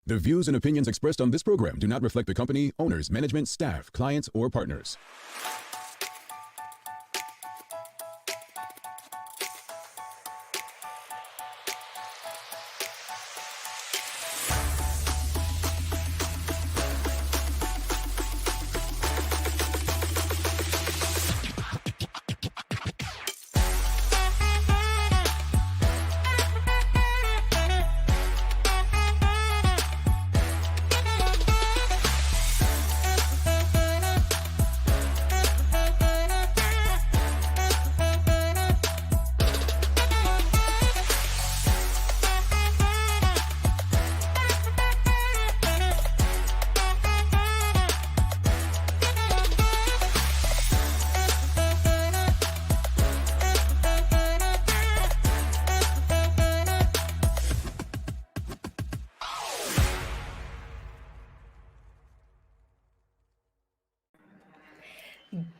The views and opinions expressed on this program do not reflect the company, owners, management, staff, clients, or partners.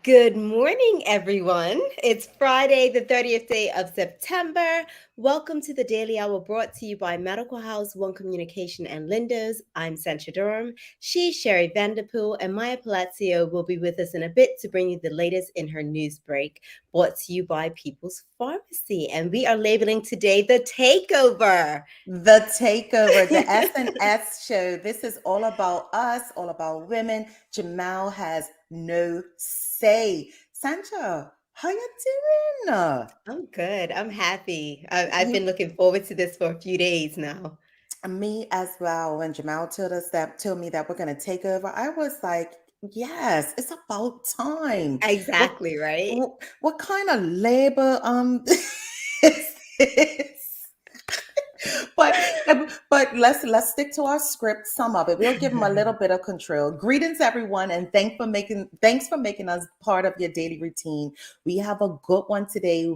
Good morning, everyone. It's Friday, the 30th day of September. Welcome to the Daily Hour brought to you by Medical House, One Communication, and Lindos. I'm Sancha Durham. She's Sherry Vanderpool, and Maya Palazzo will be with us in a bit to bring you the latest in her news break, brought to you by People's Pharmacy. And we are labeling today the takeover. The takeover, the S&S show. This is all about us, all about women. Jamal has no say. Sancha, how you doing? I'm good. I'm happy. I've been looking forward to this for a few days now. Me as well. When Jamal told me that we're gonna take over, I was like, yes, it's about time. What Exactly, right? what kind of labor is this? but but let's stick to our script. Some of it we'll give them a little bit of control. Greetings, everyone, and thanks for making us part of your daily routine. We have a good one today.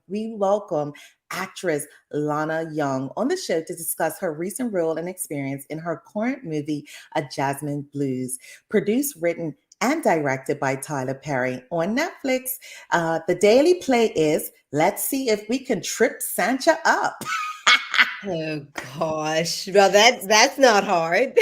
We welcome actress Lana Young on the show to discuss her recent role and experience in her current movie, A Jazzman Blues, produced, written, and directed by Tyler Perry on Netflix. The daily play is Let's See If We Can Trip Sancha Up. Oh gosh. Well, that's not hard.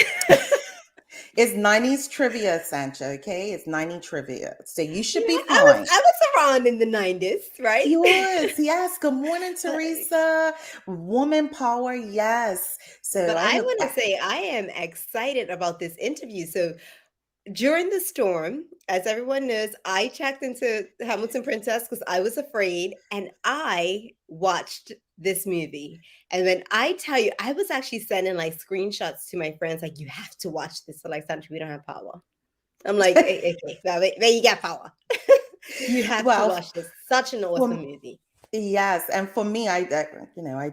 It's 90s trivia, Sancha, okay? It's 90s trivia. So you should be I fine. was around in the 90s, right? Yours, yes. Good morning, Teresa. Woman power, yes. So But I I hope want to say I am excited about this interview. So during the storm, as everyone knows, I checked into Hamilton Princess because I was afraid, and I watched this movie. And when I tell you, I was actually sending like screenshots to my friends, like, you have to watch this. So, like, Sandra, we don't have power. I'm like, okay, well, wait, you got power. You have to well, watch this. Such an awesome for, movie. yes, and for me, I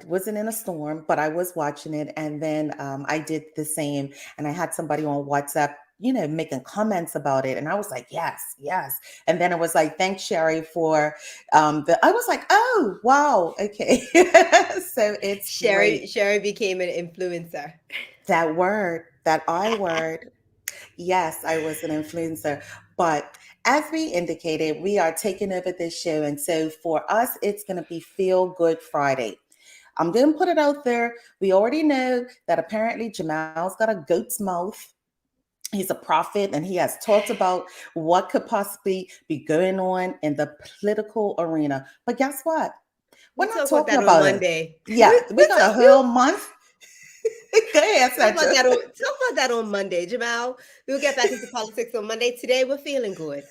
wasn't in a storm, but I was watching it, and then I did the same, and I had somebody on WhatsApp, making comments about it, and I was like, yes, yes, and then it was like, thanks, Sherry, for I was like, oh, wow, okay, so it's great. Sherry became an influencer. That word, that I word. Yes, I was an influencer. But as we indicated, we are taking over this show. And so for us, it's going to be Feel Good Friday. I'm going to put it out there. We already know that apparently Jamal's got a goat's mouth. He's a prophet, and he has talked about what could possibly be going on in the political arena. But guess what? We're We'll not talk about talking that on about it. Monday. Yeah, we got a whole month. Go ahead, Talk about Sandra. that on Monday, Jamal. We'll get back into politics on Monday. Today we're feeling good.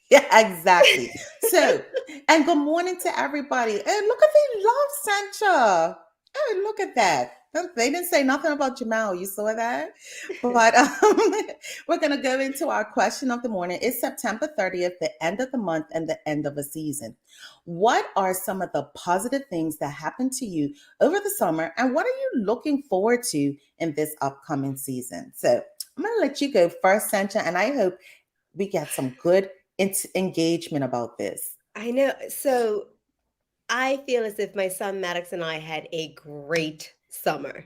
Yeah, exactly. So, and good morning to everybody. And look at the love, Sancha. Oh, look at that. They didn't say nothing about Jamal. You saw that? But we're going to go into our question of the morning. It's September 30th, the end of the month and the end of a season. What are some of the positive things that happened to you over the summer? And what are you looking forward to in this upcoming season? So I'm going to let you go first, Sancha, and I hope we get some good engagement about this. I know. So I feel as if my son Maddox and I had a great summer.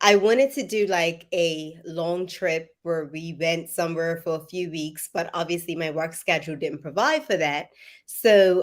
I wanted to do like a long trip where we went somewhere for a few weeks, but obviously my work schedule didn't provide for that. So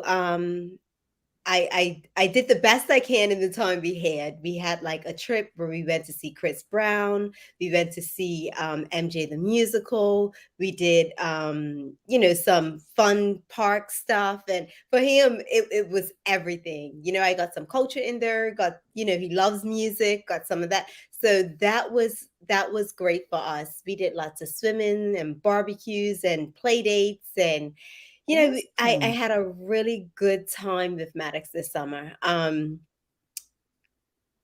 I did the best I can in the time we had. We had like a trip where we went to see Chris Brown. We went to see MJ the musical. We did some fun park stuff, and for him it was everything. I got some culture in there. Got he loves music. Got some of that. So that was great for us. We did lots of swimming and barbecues and play dates and I Awesome. had a really good time with Maddox this summer.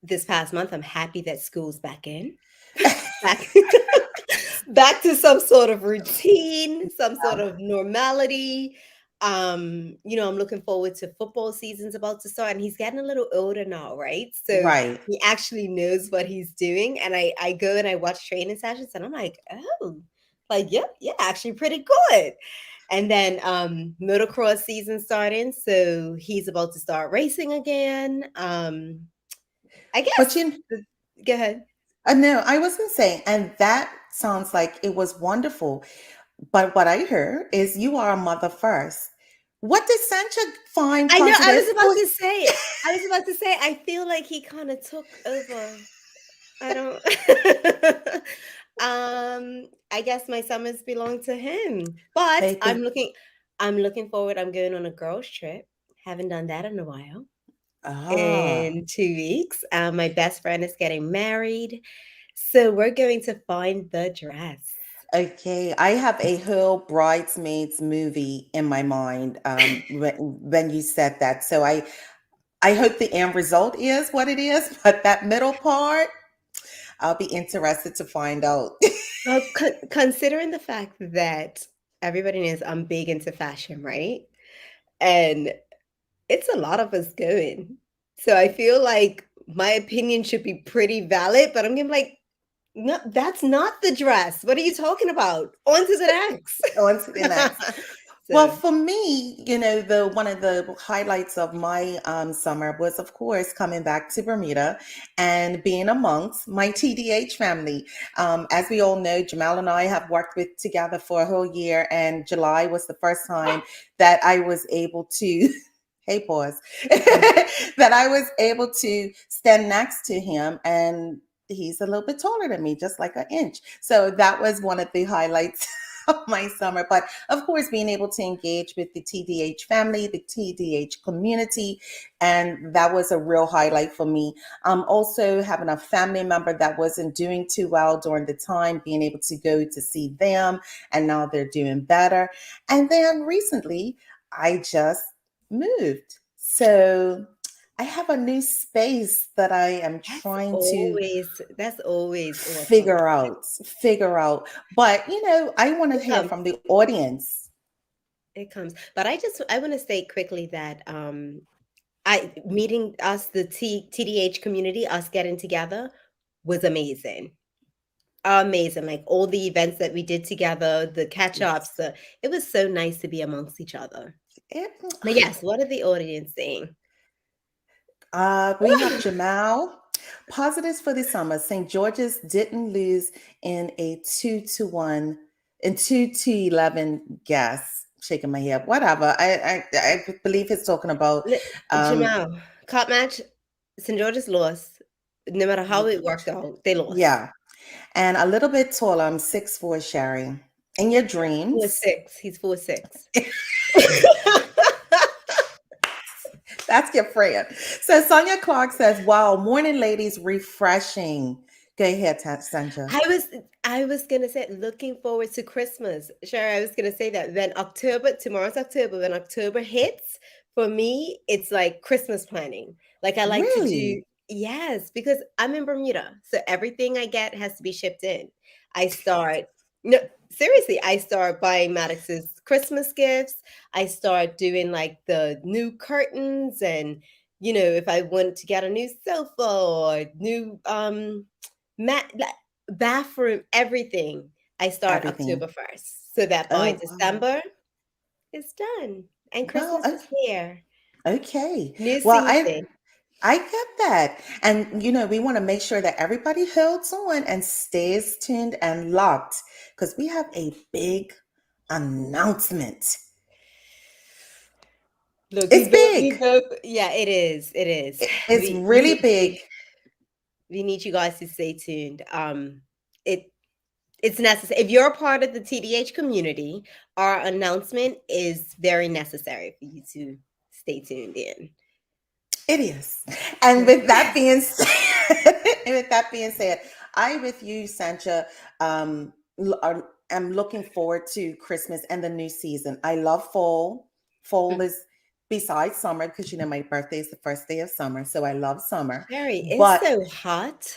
This past month, I'm happy that school's back in, back, back to some sort of routine, some sort of normality. I'm looking forward to football season's about to start, and he's getting a little older now, right? So Right. he actually knows what he's doing, and I go and I watch training sessions, and I'm like, oh, like yep, yeah, actually pretty good. And then motocross season starting, so he's about to start racing again. I But guess. Go ahead. no, I was gonna say, and that sounds like it was wonderful. But what I heard is you are a mother first. What did Sancha find I know. I positive was for? about to say. I was about to say. I feel like he kind of took over. I don't. I guess my summers belong to him, but Baby? I'm looking forward. I'm going on a girls' trip. Haven't done that in a while. Ah, In 2 weeks, my best friend is getting married, so we're going to find the dress. okay. I have a whole bridesmaids movie in my mind when you said that. So I hope the end result is what it is, but that middle part, I'll be interested to find out. Well, considering the fact that everybody knows I'm big into fashion, right? And it's a lot of us going. So I feel like my opinion should be pretty valid, but I'm gonna be like, no, that's not the dress. What are you talking about? On to the next. On to the next. Well, So for me, the one of the highlights of my summer was, of course, coming back to Bermuda and being amongst my TDH family. As we all know, Jamal and I have worked with together for a whole year, and July was the first time that I was able to. Hey, pause. That I was able to stand next to him, and he's a little bit taller than me, just like an inch. So that was one of the highlights of my summer. But of course, being able to engage with the TDH family, the TDH community, and that was a real highlight for me. Also, having a family member that wasn't doing too well during the time, being able to go to see them, and now they're doing better. And then recently, I just moved. So I have a new space that I am trying to that's always awesome. figure out. But I want to It hear comes. from the audience. It comes. But I want to state quickly that I meeting us, the TDH community, us getting together was amazing. Amazing. Like all the events that we did together, the catch ups, Yes. it was so nice to be amongst each other. It, But yes, what are the audience saying? we have Jamal. Positives for the summer. St. George's didn't lose in a 2-1 in 2-11 gas. Shaking my head. Whatever. I believe he's talking about um Jamal, cop match, St. George's lost. No matter how it worked out, they lost. yeah. And a little bit taller. I'm 6'4", Sherry. In your Four dreams. six. He's 4'6". That's your friend. So Sonia Clark says, wow, morning ladies refreshing. Go ahead, Sandra. I was gonna say looking forward to Christmas. Sure, I was gonna say that tomorrow's October, when October hits, for me, it's like Christmas planning. Like I like to do Really? yes, because I'm in Bermuda. So everything I get has to be shipped in. I start no seriously, I start buying Maddox's Christmas gifts. I start doing like the new curtains and if I want to get a new sofa or new like, bathroom, everything. I start Everything. October 1st so that by Oh, wow. December it's done and Well, Christmas is here. okay. New Well, I season. I get that. And we want to make sure that everybody holds on and stays tuned and locked because we have a big announcement. Look, It's we big. both, yeah, it is. It is. It's really big. We need you guys to stay tuned. It it's necessary. If you're a part of the TDH community, our announcement is very necessary for you to stay tuned in. It is. And with that being said, and with that being said, I with you, Sancha, am looking forward to Christmas and the new season. I love fall. Fall is besides summer because my birthday is the first day of summer, so I love summer. Sherry, it's But so hot.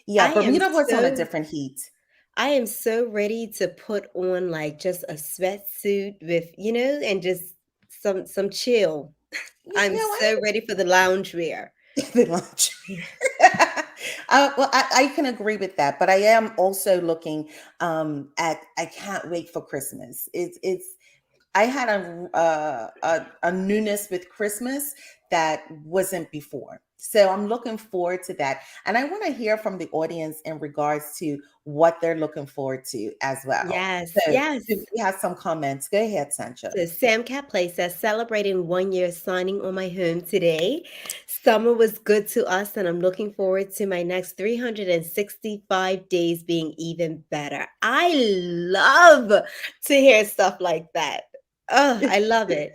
yeah, I am Bermuda was on a so different heat. I am so ready to put on like just a sweatsuit with, and just some chill. I'm so ready for the loungewear. The lunch. Well, I can agree with that, but I am also looking at. I can't wait for Christmas. It's. I had a newness with Christmas that wasn't before, so I'm looking forward to that, and I want to hear from the audience in regards to what they're looking forward to as well. Yes, So, yes. if we have some comments, go ahead, Sancha. So Sam Cat Play says, celebrating 1 year signing on my home today. Summer was good to us, and I'm looking forward to my next 365 days being even better. I love to hear stuff like that. Oh, I love it.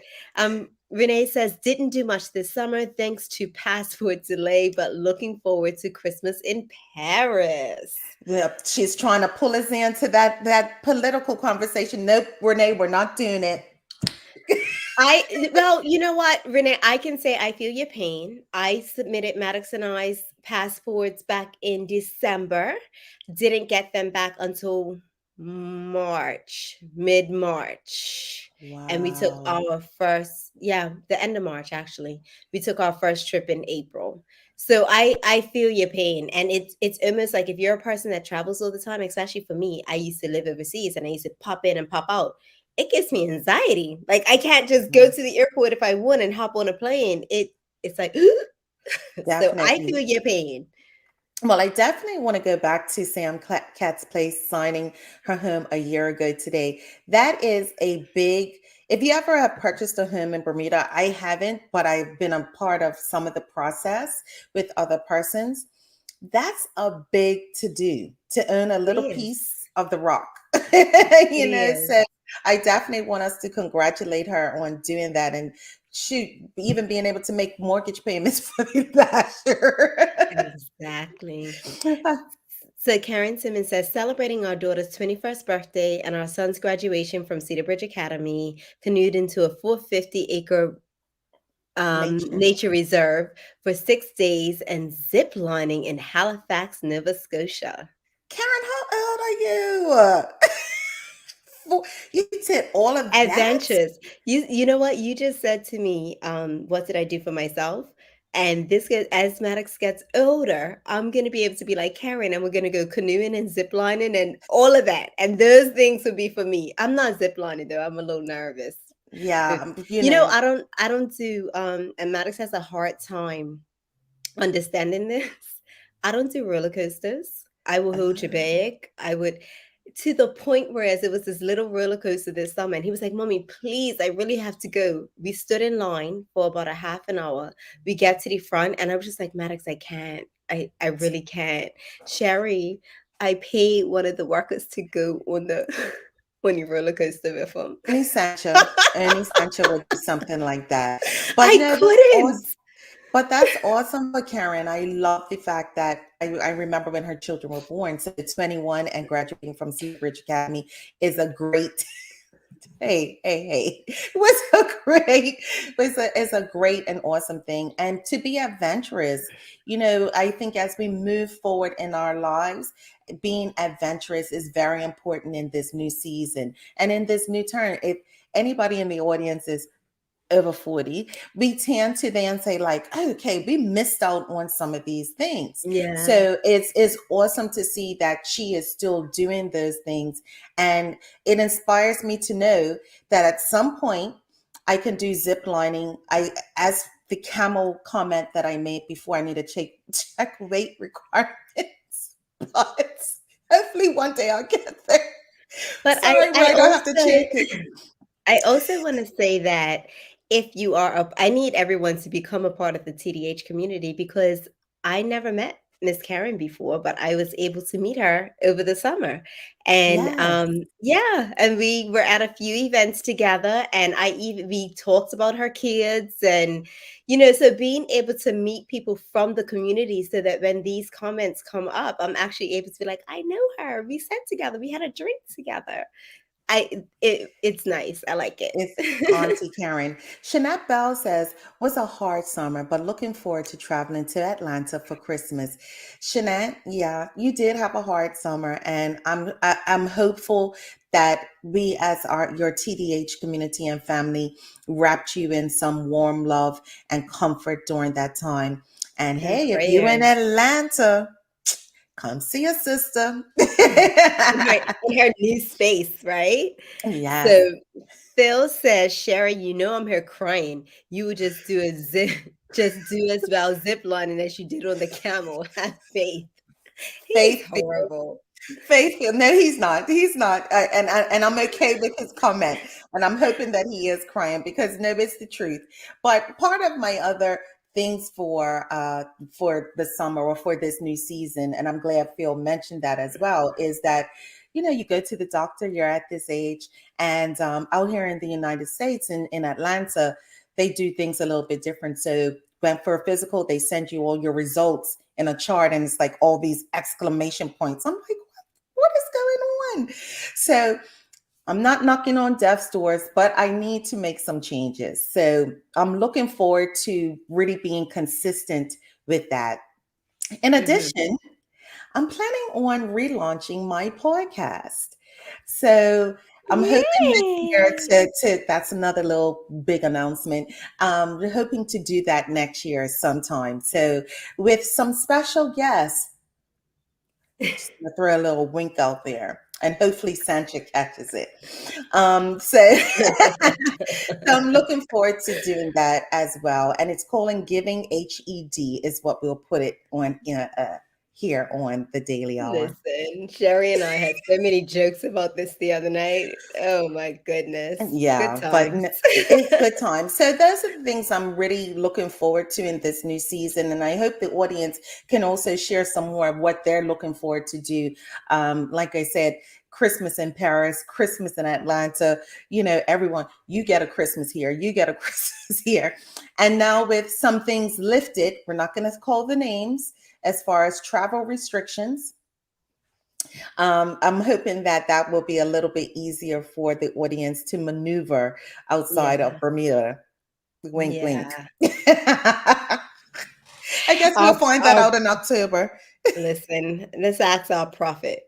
Renee says, didn't do much this summer thanks to passport delay, but looking forward to Christmas in Paris. Yeah, she's trying to pull us into that political conversation. Nope, Renee, we're not doing it. Well, you know what, Renee, I can say I feel your pain. I submitted Maddox and I's passports back in December, didn't get them back until mid-March. And we took Wow. our the end of March actually. We took our first trip in April. So I feel your pain. And it's almost like if you're a person that travels all the time, especially for me, I used to live overseas and I used to pop in and pop out. It gives me anxiety. Like I can't just go to the airport if I want and hop on a plane. It's like so I feel Definitely. your pain. Well, I definitely want to go back to Sam Cat's place signing her home a year ago today. That is a big, if you ever have purchased a home in Bermuda, I haven't, but I've been a part of some of the process with other persons. That's a big to do to earn a It little is. piece of the rock. It is. So I definitely want us to congratulate her on doing that and shoot, even being able to make mortgage payments for the last year. Exactly. So Karen Simmons says, celebrating our daughter's 21st birthday and our son's graduation from Cedar Bridge Academy, canoed into a 450-acre Nature. nature reserve for 6 days and zip lining in Halifax, Nova Scotia. Karen, how old are you? You did all of that? Adventures. You know what? You just said to me, what did I do for myself? And as Maddox gets older, I'm gonna be able to be like Karen, and we're gonna go canoeing and ziplining and all of that. And those things would be for me. I'm not ziplining though. I'm a little nervous. But, Yeah, I don't do and Maddox has a hard time understanding this. I don't do roller coasters. I will hold your uh, bag. I would to the point whereas it was this little roller coaster this summer and he was like, Mommy, please, I really have to go. We stood in line for about a half an hour. We get to the front and I was just like, Maddox, I can't. I really can't. Sherry, I paid one of the workers to go on the on the roller coaster with him. Ernie Sancho would do something like that. But I no, that's couldn't. awesome. But that's awesome for Karen. I love the fact that I remember when her children were born. So 21 and graduating from Cedar Bridge Academy is a great hey. It was it's a great and awesome thing. And to be adventurous, I think as we move forward in our lives, being adventurous is very important in this new season and in this new turn. If anybody in the audience is over 40, we tend to then say like, okay, we missed out on some of these things. Yeah. So it's awesome to see that she is still doing those things. And it inspires me to know that at some point I can do zip lining. As the camel comment that I made before, I need to check weight requirements. But hopefully one day I'll get there. But Sorry, I right, I have to also check it. I also want to say that if you are I need everyone to become a part of the TDH community because I never met Miss Karen before, but I was able to meet her over the summer. And Yes. yeah, and we were at a few events together and we talked about her kids and so being able to meet people from the community so that when these comments come up, I'm actually able to be like, I know her. We sat together, we had a drink together. It's nice. I like It's it. Auntie Karen. Shanette Bell says, was a hard summer, but looking forward to traveling to Atlanta for Christmas. Shanette, yeah, you did have a hard summer, and I'm hopeful that we, as your TDH community and family, wrapped you in some warm love and comfort during that time. And And hey, if you in prayers. Atlanta, come see your sister. In her new space, right? Yes. So Phil says, Sherry, I'm here crying. You would just do a zip, just do as well zip lining as you did on the camel. Have faith. He's Faith. horrible. Faithful. No, he's not. He's not. And I'm okay with his comment. And I'm hoping that he is crying because no, it's the truth. But part of my other things for the summer or for this new season, and I'm glad Phil mentioned that as well, is that you go to the doctor, you're at this age, and out here in the United States, in Atlanta, they do things a little bit different. So when for a physical, they send you all your results in a chart, and it's like all these exclamation points. I'm like, what is going on? So I'm not knocking on death's doors, but I need to make some changes. So I'm looking forward to really being consistent with that. In Mhm. addition, I'm planning on relaunching my podcast. So I'm hoping this year Yay! to that's another little big announcement. We're hoping to do that next year sometime. So with some special guests, just gonna throw a little wink out there, and hopefully Sancha catches it. So, so I'm looking forward to doing that as well, and it's calling Giving HED is what we'll put it on here on the Daily Hour. Listen, Sherry and I had so many jokes about this the other night. Oh my goodness. Good Yeah, but times. it's good time. So those are the things I'm really looking forward to in this new season, and I hope the audience can also share some more of what they're looking forward to do. Like I said, Christmas in Paris, Christmas in Atlanta. Everyone, you get a Christmas here, you get a Christmas here, and now with some things lifted, we're not going to call the names as far as travel restrictions. I'm hoping that that will be a little bit easier for the audience to maneuver outside of Yeah. Bermuda. Wink, wink. Yeah. I guess we'll find that Our out in October. listen, let's ask our prophet.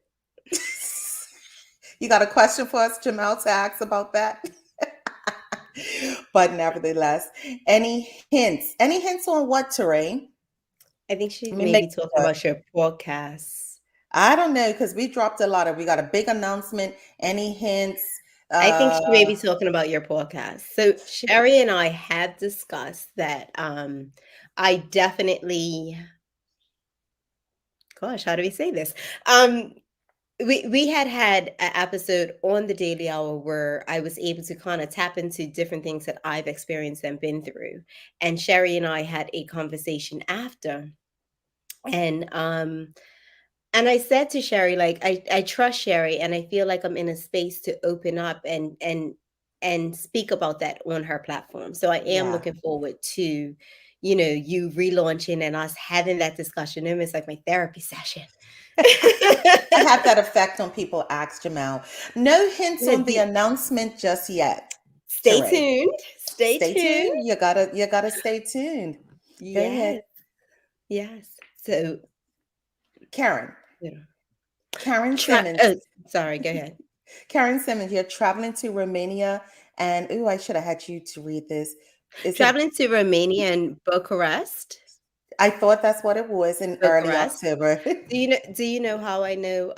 You got a question for us, Jamal, to ask about that? But nevertheless, any hints? Any hints on what, Terrain? I think she Let me may make be talking sure. about your podcast. I don't know because we dropped a lot of. We got a big announcement. Any hints? I think Uh, she may be talking about your podcast. So Sherry and I have discussed that I definitely gosh, how do we say this? We had an episode on the Daily Hour where I was able to kind of tap into different things that I've experienced and been through. And Sherry and I had a conversation after. And and I said to Sherry, like, I trust Sherry and I feel like I'm in a space to open up and speak about that on her platform. So I am yeah. looking forward to, you relaunching and us having that discussion. And it's like my therapy session. I have that effect on people, ask Jamal. No hints Yeah, on the announcement just yet, stay Teray. tuned. Stay Stay tuned. tuned. You gotta stay tuned. Go ahead. Yes. Yes. So, Karen. you know, Karen try, Simmons. sorry, go ahead. Karen Simmons, you're traveling to Romania and I should have had you to read this. Is it Traveling to Romania and Bucharest. I thought that's what it was in early Bucharest. October. Do you know how I know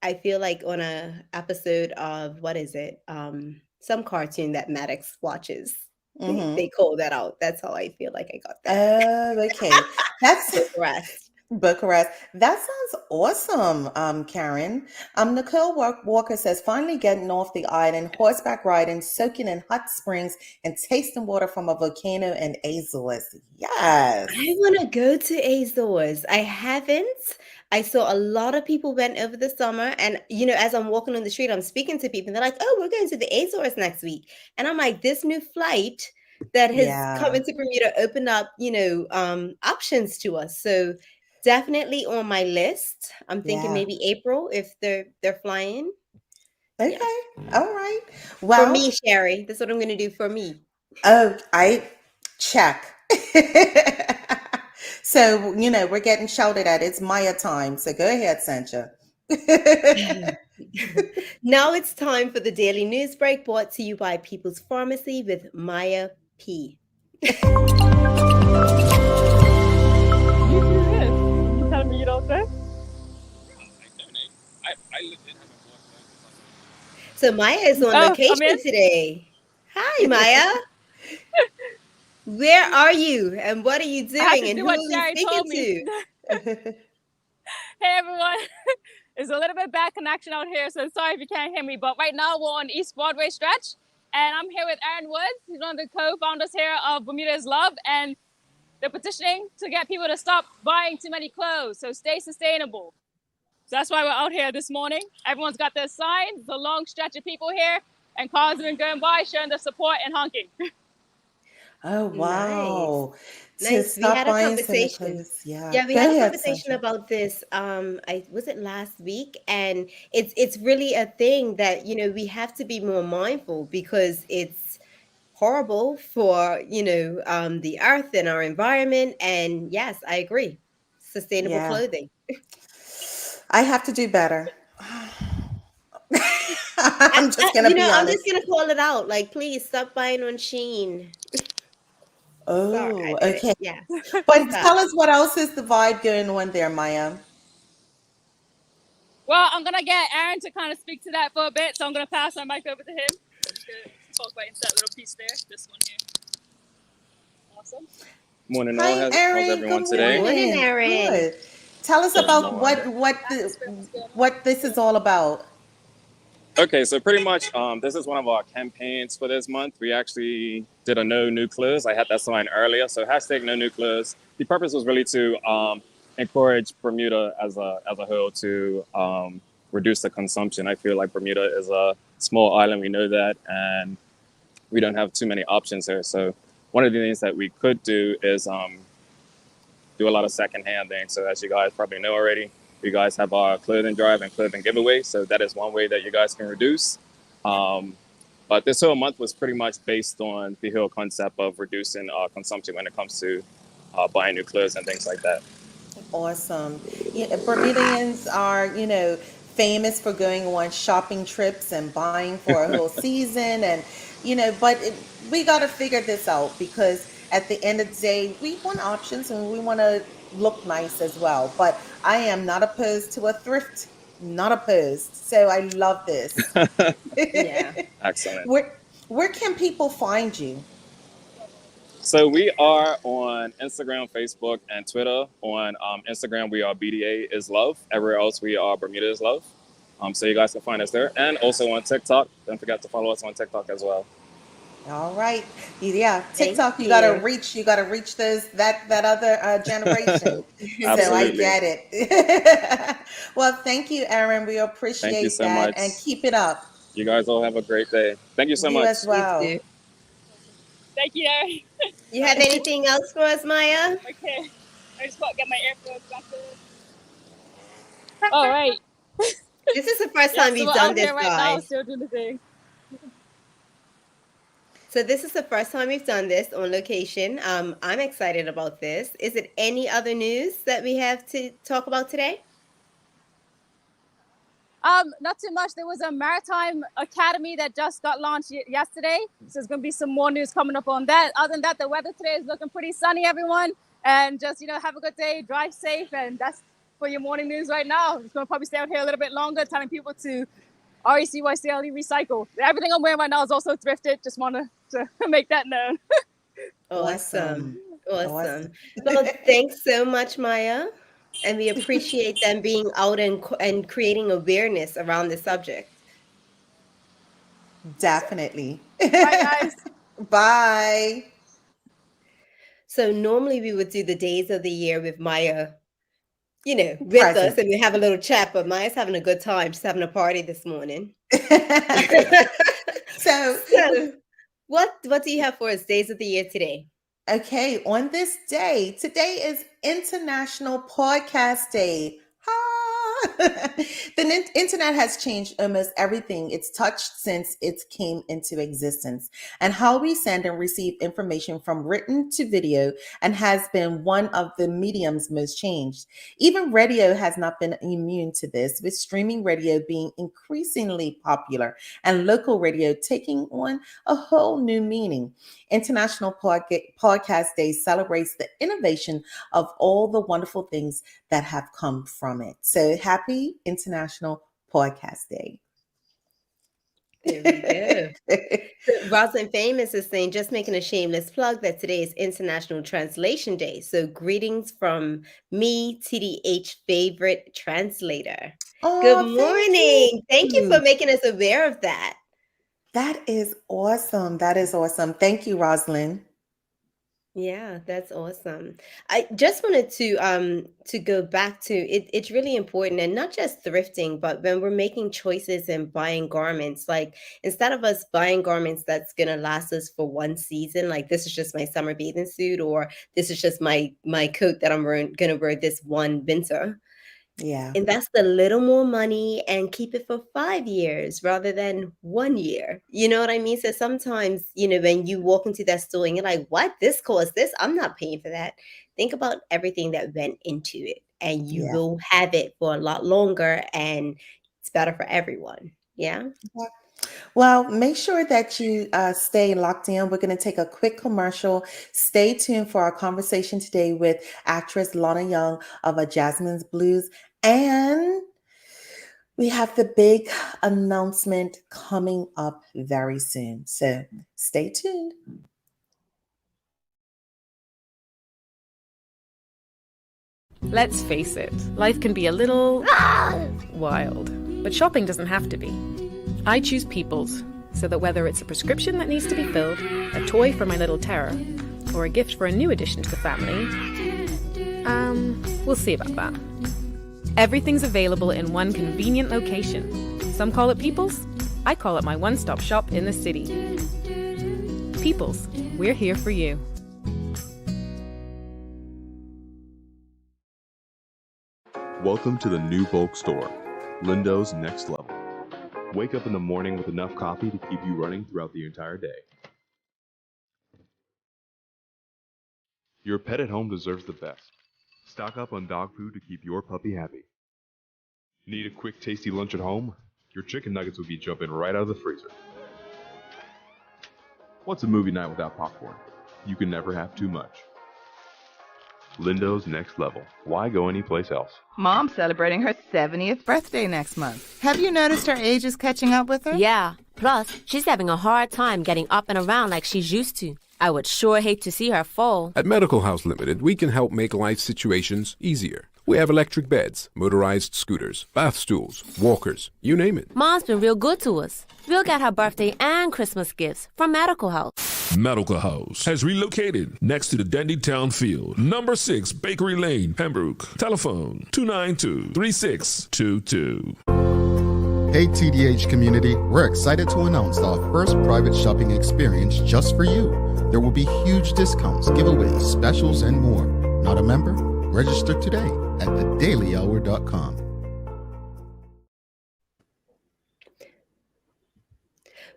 I feel like on a episode of what is it? Some cartoon that Maddox watches. They Hmm. call that out. That's how I feel like I got that. Oh, okay. That's Bucharest. Bucharest. That sounds awesome, Karen. Nicole Walker says, finally getting off the island, horseback riding, soaking in hot springs, and tasting water from a volcano in Azores. Yes. I want to go to Azores. I haven't. I saw a lot of people went over the summer, and as I'm walking on the street, I'm speaking to people, and they're like, "Oh, we're going to the Azores next week," and I'm like, "This new flight that has come Yeah. into Bermuda opened up, options to us." So definitely on my list. I'm thinking Yeah. maybe April if they're flying. Yeah, Okay. All right. for Well, me, Sherry. That's what I'm going to do for me. oh, I check. So, we're getting shouted at. It's Maya time. So go ahead, Sancha. Now it's time for the daily news break brought to you by People's Pharmacy with Maya P. You do this. You telling me you don't say? So Maya is on Oh, location I'm in. today. Hi, Maya. Where are you and what are you I have doing to and do who what are we Sherry speaking told me. to? Hey, everyone. There's a little bit bad connection out here, so sorry if you can't hear me. But right now, we're on East Broadway stretch, and I'm here with Aaron Woods. He's one of the co-founders here of Bermuda is Love, and they're petitioning to get people to stop buying too many clothes, so stay sustainable. So that's why we're out here this morning. Everyone's got their signs. There's a long stretch of people here, and cars have been going by showing their support and honking. Oh, Nice. wow. To Nice. We stop had a buying so many conversation. clothes. Yeah. Yeah, we Go had a ahead, conversation Sancha. about this. I was it last week, and it's really a thing that we have to be more mindful because it's horrible for the earth and our environment. And yes, I agree. Sustainable Yeah. clothing. I have to do better. I'm just going to be I'm just honest. gonna call it out. Like, please stop buying on Sheen. Sorry, I Oh, did it. okay. Yeah, But stop. tell us what else is the vibe going on there, Maya? Well, I'm gonna get Aaron to kind of speak to that for a bit, so I'm gonna pass my mic over to him. I'm just gonna talk right into that little piece there. This one here. Awesome. Morning, all. Hi, How's Erin. Good everyone Good today? morning, morning. Erin. Good. Tell us Good about morning. what this is all about. Okay, so pretty much, this is one of our campaigns for this month. We actually did a no new clothes. I had that sign earlier, so hashtag no new clothes. The purpose was really to encourage Bermuda as a whole to reduce the consumption. I feel like Bermuda is a small island. We know that, and we don't have too many options here. So one of the things that we could do is do a lot of secondhand things. So as you guys probably know already, you guys have our clothing drive and clothing giveaway. So that is one way that you guys can reduce. But this whole month was pretty much based on the whole concept of reducing consumption when it comes to buying new clothes and things like that. Awesome. Yeah, Bermudians are, famous for going on shopping trips and buying for a whole season. And, but we got to figure this out because at the end of the day, we want options and we want to look nice as well. But I am not opposed to a thrift, not opposed. So I love this. Yeah. Excellent. Where can people find you? So we are on Instagram, Facebook, and Twitter. On Instagram, we are BDA is Love. Everywhere else, we are Bermuda is Love. So you guys can find us there, and also on TikTok. Don't forget to follow us on TikTok as well. All right. Yeah, Thank TikTok, you. you gotta reach those that other generation. So I Absolutely. get it. Well, thank you, Aaron. We Thank you appreciate so that much. and keep it up. You guys all have a great day. Thank you so You as much. You too. well. Thank you, Aaron. You have anything else for us, Maya? Okay. I just got to get my AirPods back in. All right. This is the first Yeah, time so we've we're done out this, here right now, guys. still doing the thing. So this is the first time we've done this on location. I'm excited about this. Is it any other news that we have to talk about today? Not too much. There was a maritime academy that just got launched yesterday. So there's going to be some more news coming up on that. Other than that, the weather today is looking pretty sunny, everyone. And just, have a good day, drive safe. And that's for your morning news right now. I'm just going to probably stay out here a little bit longer, telling people to RECYCLE recycle. Everything I'm wearing right now is also thrifted. Just wanted to make that known. Awesome. Awesome. Awesome. Well, thanks so much, Maya. And we appreciate them being out and creating awareness around the subject. Definitely. Bye, guys. Bye. So normally we would do the days of the year with Maya, with us, Present. and we have a little chat, but Maya's having a good time. She's having a party this morning. So, So what do you have for us days of the year today? okay, on this day, today is International Podcast Day. The internet has changed almost everything it's touched since it came into existence, and how we send and receive information from written to video, and has been one of the mediums most changed. Even radio has not been immune to this, with streaming radio being increasingly popular and local radio taking on a whole new meaning. International Podcast Day celebrates the innovation of all the wonderful things that have come from it. So happy International Podcast Day. There we go. So Rosalind Famous is saying, just making a shameless plug that today is International Translation Day. So greetings from me, TDH favorite translator. Oh, Good morning. Thank you for you. making us aware of that. That is awesome. That is awesome. Thank you, Rosalind. Yeah, that's awesome. I just wanted to go back to it. It's really important, and not just thrifting, but when we're making choices and buying garments, like instead of us buying garments that's gonna last us for one season, like this is just my summer bathing suit, or this is just my coat that gonna wear this one winter. Yeah. Invest a little more money and keep it for 5 years rather than 1 year. You know what I mean? So sometimes, when you walk into that store and you're like, what? This cost this? I'm not paying for that. Think about everything that went into it, and you Yeah. will have it for a lot longer, and it's better for everyone. Yeah. Well, make sure that you stay locked in. We're going to take a quick commercial. Stay tuned for our conversation today with actress Lana Young of A Jazzman's Blues. And we have the big announcement coming up very soon. So stay tuned. Let's face it, life can be a little wild, but shopping doesn't have to be. I choose People's, so that whether it's a prescription that needs to be filled, a toy for my little terror, or a gift for a new addition to the family, we'll see about that. Everything's available in one convenient location. Some call it People's, I call it my one-stop shop in the city. People's, we're here for you. Welcome to the new bulk store, Lindo's Next Level. Wake up in the morning with enough coffee to keep you running throughout the entire day. Your pet at home deserves the best. Stock up on dog food to keep your puppy happy. Need a quick, tasty lunch at home? Your chicken nuggets will be jumping right out of the freezer. What's a movie night without popcorn? You can never have too much. Lindo's Next Level. Why go anyplace else? Mom's celebrating her 70th birthday next month. Have you noticed her age is catching up with her? Yeah. Plus, she's having a hard time getting up and around like she's used to. I would sure hate to see her fall. At Medical House Limited, we can help make life situations easier. We have electric beds, motorized scooters, bath stools, walkers, you name it. Mom's been real good to us. We'll get her birthday and Christmas gifts from Medical House. Medical House has relocated next to the Dandytown Field, number 6 Bakery Lane, Pembroke. Telephone 292-3622. Hey TDH community, we're excited to announce our first private shopping experience just for you. There will be huge discounts, giveaways, specials, and more. Not a member? Register today at thedailyhour.com.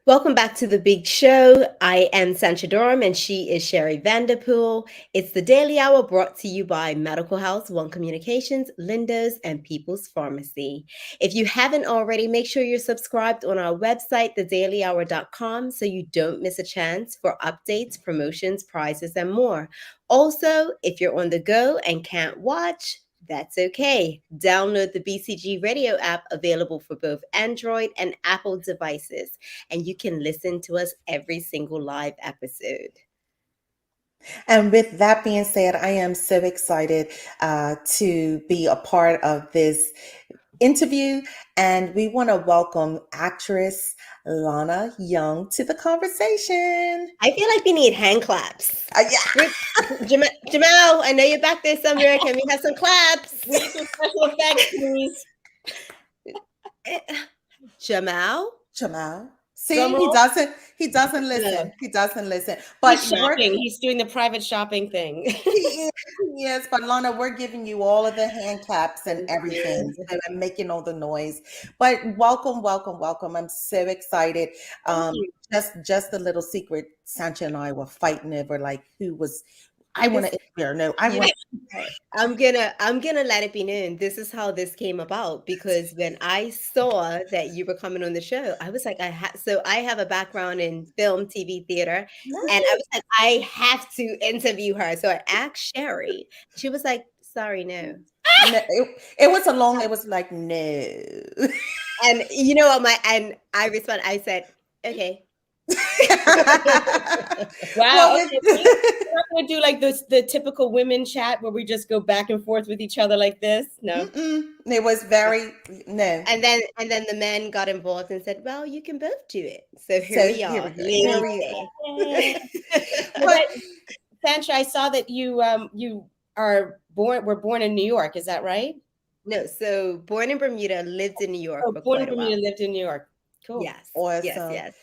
Welcome back to the big show. I am Sancha Durham and she is Sherry Vanderpool. It's the Daily Hour brought to you by Medical House, One Communications, Lindo's, and People's Pharmacy. If you haven't already, make sure you're subscribed on our website, thedailyhour.com, so you don't miss a chance for updates, promotions, prizes, and more. Also, if you're on the go and can't watch, that's okay. Download the BCG radio app available for both Android and Apple devices, and you can listen to us every single live episode. And with that being said, I am so excited to be a part of this interview, and we want to welcome actress Lana Young to the conversation. I feel like we need hand claps. Yeah. Jamal, I know you're back there somewhere. Can we have some claps? We need some special effects, please. Jamal? See, he doesn't listen. He doesn't listen. But he's shopping. He's doing the private shopping thing. Yes, but Lana, we're giving you all of the hand claps and everything and making all the noise. But welcome. I'm so excited. Just a little secret. Sancha and I were fighting over like who was. I want to interfere. No, I want. I'm gonna let it be known. This is how this came about, because when I saw that you were coming on the show, I was like, so I have a background in film, TV, theater, and I was like, I have to interview her. So I asked Sherry. She was like, sorry, no. It was a long. It was like no. And you know what? And I responded. I said, okay. Wow. Okay. We're not going to do like the typical women chat where we just go back and forth with each other like this. No. It was very no. And then the men got involved and said, well, you can both do it. So here we are. Here we are. But Sancha, I saw that you were born in New York. Is that right? No. So born in Bermuda, lived in New York. Oh, born in Bermuda, lived in New York. Cool. Yes. Awesome. Yes.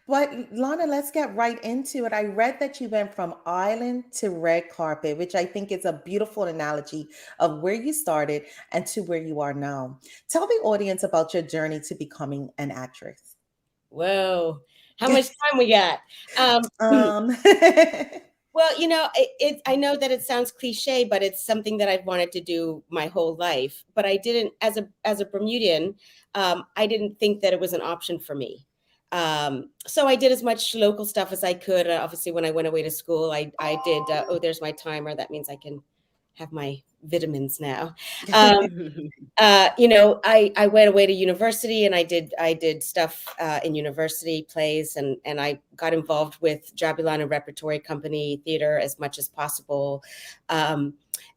But Lana, let's get right into it. I read that you went from island to red carpet, which I think is a beautiful analogy of where you started and to where you are now. Tell the audience about your journey to becoming an actress. Whoa, how much time we got? Well, you know, I know that it sounds cliche, but it's something that I've wanted to do my whole life. But I didn't, as a Bermudian, I didn't think that it was an option for me. So I did as much local stuff as I could. Obviously, when I went away to school, I did. There's my timer. That means I can have my vitamins now. You know, I went away to university and I did stuff in university plays, and I got involved with Jazzman Repertory Company theater as much as possible.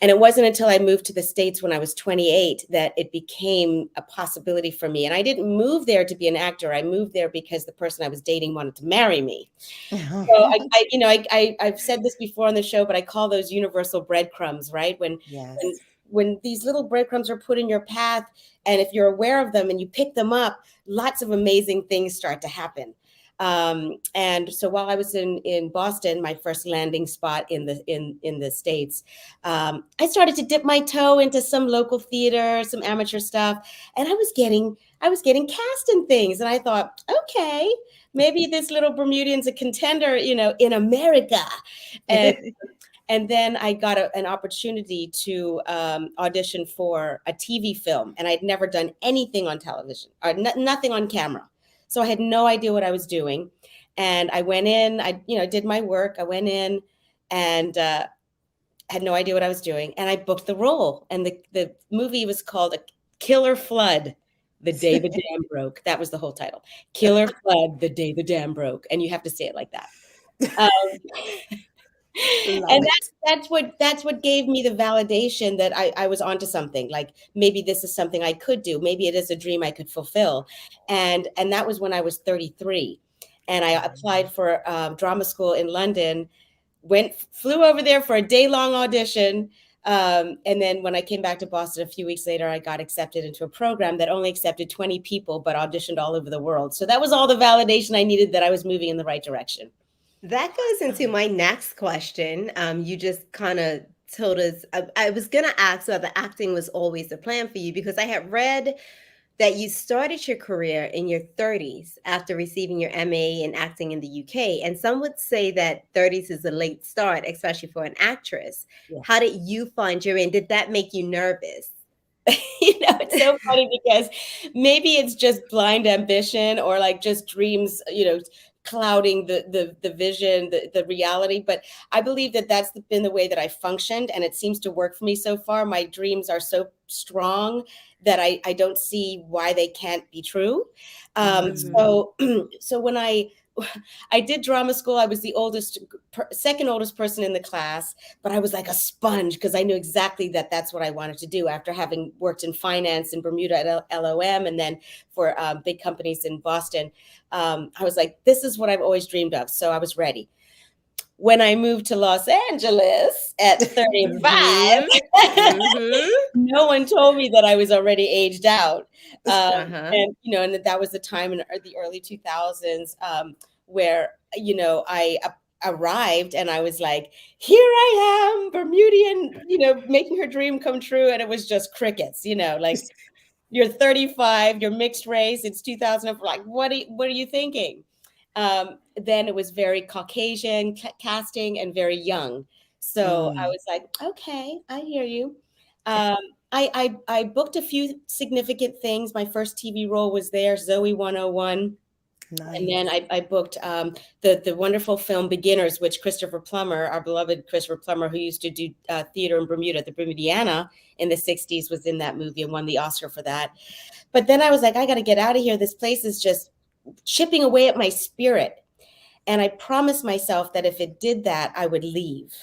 And it wasn't until I moved to the States when I was 28 that it became a possibility for me. And I didn't move there to be an actor. I moved there because the person I was dating wanted to marry me. So I've said this before on the show, but I call those universal breadcrumbs, right? When these little breadcrumbs are put in your path, and if you're aware of them and you pick them up, lots of amazing things start to happen. And so while I was in Boston, my first landing spot in the States, I started to dip my toe into some local theater, some amateur stuff, and I was getting cast in things, and I thought, okay, maybe this little Bermudian's a contender, you know, in America. And then I got an opportunity to audition for a TV film, and I'd never done anything on television or nothing on camera. So I had no idea what I was doing. And I went in, I did my work. I went in and had no idea what I was doing. And I booked the role. And the movie was called Killer Flood, The Day the Dam Broke. That was the whole title. Killer Flood, The Day the Dam Broke. And you have to say it like that. And that's what gave me the validation that I was onto something. Like, maybe this is something I could do. Maybe it is a dream I could fulfill. And that was when I was 33, and I applied for drama school in London. Flew over there for a day-long audition, and then when I came back to Boston a few weeks later, I got accepted into a program that only accepted 20 people, but auditioned all over the world. So that was all the validation I needed that I was moving in the right direction. That goes into my next question. You just kind of told us, I was going to ask whether acting was always a plan for you, because I had read that you started your career in your 30s after receiving your MA in acting in the UK. And some would say that 30s is a late start, especially for an actress. Yeah. How did you find your end? Did that make you nervous? It's so funny because maybe it's just blind ambition or like just dreams, clouding the vision, the reality. But I believe that that's been the way that I functioned, and it seems to work for me so far. My dreams are so strong that I don't see why they can't be true. So when I I did drama school. I was the second oldest person in the class, but I was like a sponge because I knew exactly that that's what I wanted to do after having worked in finance in Bermuda at LOM and then for big companies in Boston. I was like, this is what I've always dreamed of. So I was ready. When I moved to Los Angeles at 35, no one told me that I was already aged out. And, and that was the time in the early 2000s where, I arrived and I was like, here I am, Bermudian, making her dream come true. And it was just crickets, like you're 35, you're mixed race. It's 2004. Like, what are you thinking? Then it was very Caucasian casting and very young. So I was like, okay, I hear you. I booked a few significant things. My first TV role was there, Zoe 101. Nice. And then I booked the wonderful film Beginners, which Christopher Plummer, our beloved Christopher Plummer, who used to do theater in Bermuda, the Bermudiana in the 60s, was in that movie and won the Oscar for that. But then I was like, I got to get out of here. This place is just chipping away at my spirit. And I promised myself that if it did that, I would leave.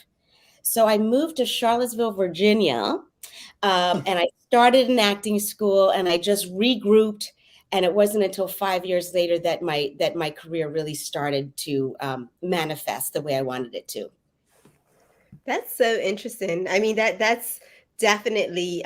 So I moved to Charlottesville, Virginia, and I started an acting school and I just regrouped. And it wasn't until 5 years later that my career really started to manifest the way I wanted it to. That's so interesting. I mean, that's definitely,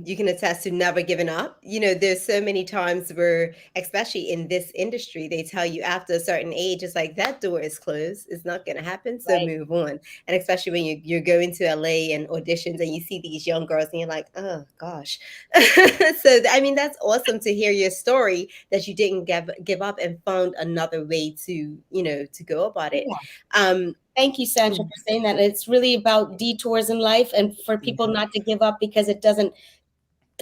you can attest to never giving up. There's so many times where, especially in this industry, they tell you after a certain age, it's like that door is closed. It's not going to happen. So move on. And especially when you're going to LA and auditions and you see these young girls and you're like, oh gosh. So, I mean, that's awesome to hear your story that you didn't give up and found another way to go about it. Yeah. Thank you, Sandra, for saying that. It's really about detours in life and for people not to give up because it doesn't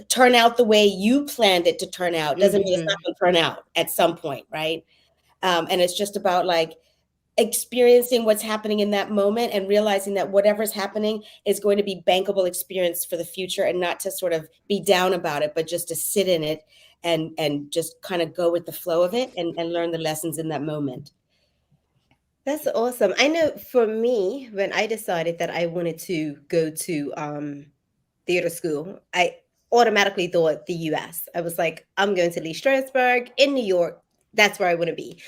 turn out the way you planned it to turn out. Doesn't mean it's not going to turn out at some point, right? And it's just about like experiencing what's happening in that moment and realizing that whatever's happening is going to be bankable experience for the future and not to sort of be down about it, but just to sit in it and just kind of go with the flow of it and learn the lessons in that moment. That's awesome. I know for me, when I decided that I wanted to go to theater school, I automatically thought the US. I was like, I'm going to Lee Strasberg in New York. That's where I want to be.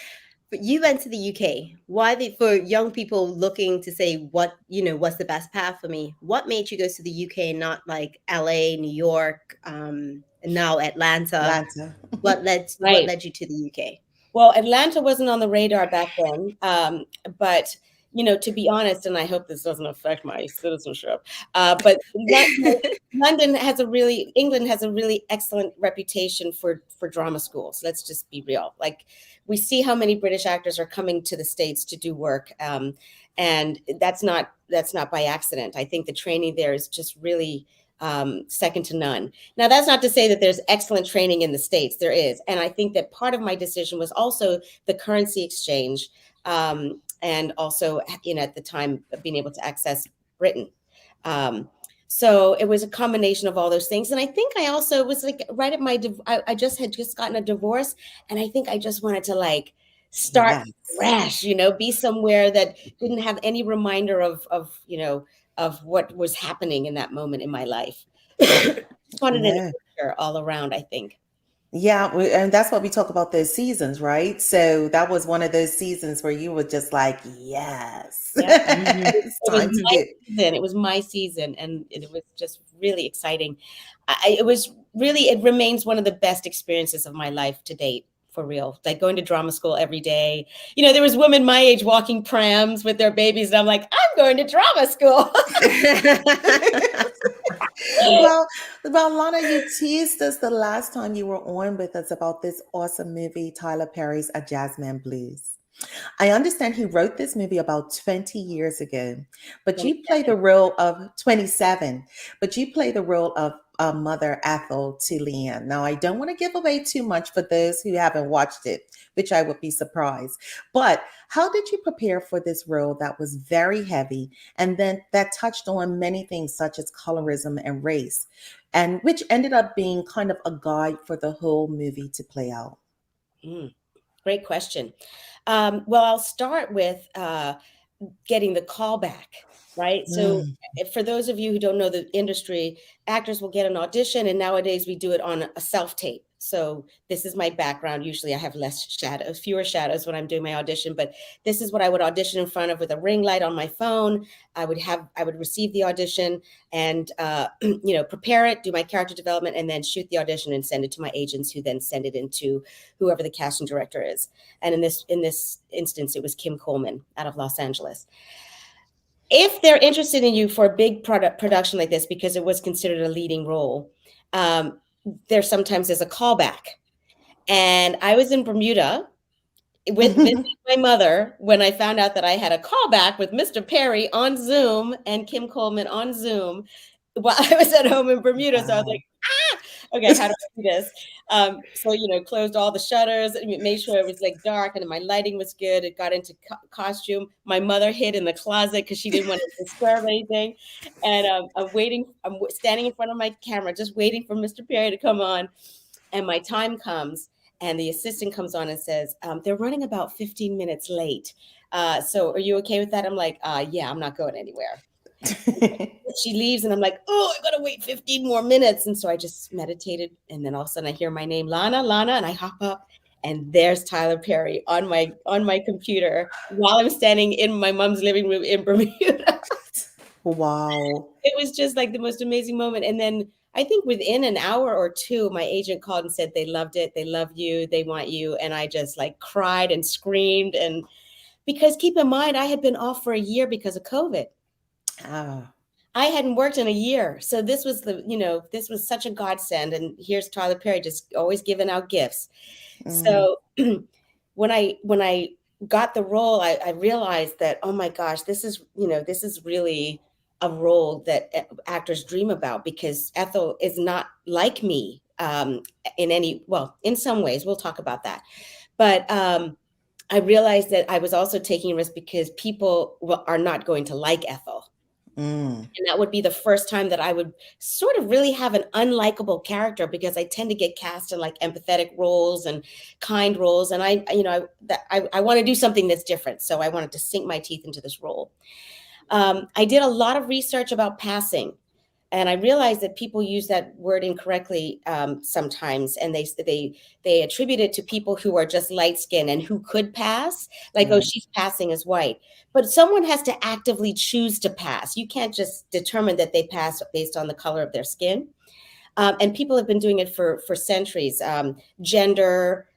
But you went to the UK. Why for young people looking to say what's the best path for me? What made you go to the UK and not like LA, New York, and now Atlanta? What led you to the UK? Well, Atlanta wasn't on the radar back then, but to be honest, and I hope this doesn't affect my citizenship, but England has a really excellent reputation for drama schools. Let's just be real. Like we see how many British actors are coming to the States to do work, and that's not by accident. I think the training there is just really second to none. Now, that's not to say that there's excellent training in the States. There is. And I think that part of my decision was also the currency exchange and also, at the time, being able to access Britain. So it was a combination of all those things. And I think I also was like right at I just had gotten a divorce. And I think I just wanted to like start fresh, be somewhere that didn't have any reminder of what was happening in that moment in my life. Just wanted an adventure all around, I think. Yeah, and that's what we talk about those seasons, right? So that was one of those seasons where you were just like, yes. Yeah. It was my season, and it was just really exciting. It remains one of the best experiences of my life to date. For real, like going to drama school every day. There was women my age walking prams with their babies, and I'm like, I'm going to drama school. Well, Lana, you teased us the last time you were on with us about this awesome movie, Tyler Perry's A Jazzman Blues. I understand he wrote this movie about 20 years ago, but you play the role of 27, but you play the role of Mother Ethel to Leanne. Now, I don't want to give away too much for those who haven't watched it, which I would be surprised. But how did you prepare for this role that was very heavy and then that touched on many things such as colorism and race, and which ended up being kind of a guide for the whole movie to play out? Great question. Well, I'll start with getting the call back, right? So for those of you who don't know the industry, actors will get an audition, and nowadays we do it on a self-tape. So this is my background. Usually I have fewer shadows when I'm doing my audition, but this is what I would audition in front of with a ring light on my phone. I would receive the audition and, prepare it, do my character development, and then shoot the audition and send it to my agents, who then send it into whoever the casting director is. And in this instance, it was Kim Coleman out of Los Angeles. If they're interested in you for a big production like this, because it was considered a leading role, there sometimes is a callback. And I was in Bermuda with my mother when I found out that I had a callback with Mr. Perry on Zoom and Kim Coleman on Zoom while I was at home in Bermuda. Wow. So I was like, okay, how do I do this? So, closed all the shutters, made sure it was like dark and my lighting was good. It got into costume. My mother hid in the closet because she didn't want to disturb anything. And I'm standing in front of my camera, just waiting for Mr. Perry to come on. And my time comes and the assistant comes on and says, they're running about 15 minutes late. So are you okay with that? I'm like, yeah, I'm not going anywhere. She leaves and I'm like, oh, I gotta wait 15 more minutes. And so I just meditated, and then all of a sudden I hear my name, Lana, and I hop up and there's Tyler Perry on my computer while I'm standing in my mom's living room in Bermuda. Wow. It was just like the most amazing moment. And then I think within an hour or two, my agent called and said they loved it, they love you, they want you. And I just like cried and screamed. And because keep in mind, I had been off for a year because of COVID. I hadn't worked in a year. So this was this was such a godsend. And here's Tyler Perry just always giving out gifts. So when I got the role, I realized that, oh my gosh, this is really a role that actors dream about, because Ethel is not like me in some ways. We'll talk about that. But I realized that I was also taking a risk because people are not going to like Ethel. And that would be the first time that I would sort of really have an unlikable character, because I tend to get cast in like empathetic roles and kind roles. And I want to do something that's different. So I wanted to sink my teeth into this role. I did a lot of research about passing, and I realized that people use that word incorrectly sometimes, and they attribute it to people who are just light skinned and who could pass, like, oh, she's passing as white. But someone has to actively choose to pass. You can't just determine that they pass based on the color of their skin. And people have been doing it for centuries. Gender,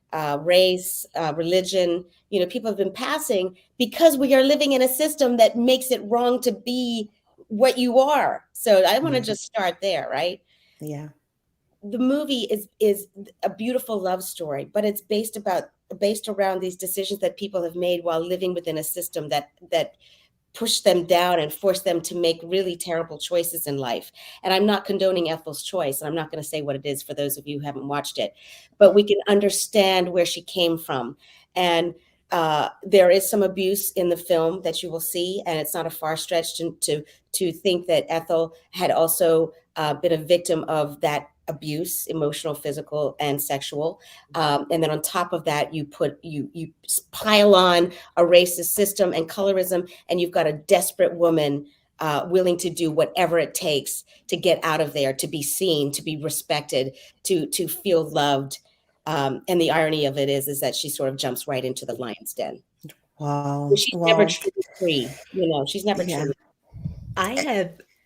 race, religion, people have been passing because we are living in a system that makes it wrong to be what you are. So I want to just start there, right? Yeah. The movie is a beautiful love story, but it's based around these decisions that people have made while living within a system that pushed them down and forced them to make really terrible choices in life. And I'm not condoning Ethel's choice, and I'm not going to say what it is for those of you who haven't watched it, but we can understand where she came from. And there is some abuse in the film that you will see, and it's not a far stretch to think that Ethel had also been a victim of that abuse, emotional, physical, and sexual. And then on top of that, you pile on a racist system and colorism, and you've got a desperate woman willing to do whatever it takes to get out of there, to be seen, to be respected, to feel loved. And the irony of it is that she sort of jumps right into the lion's den. Wow. She's never truly free. She's never truly.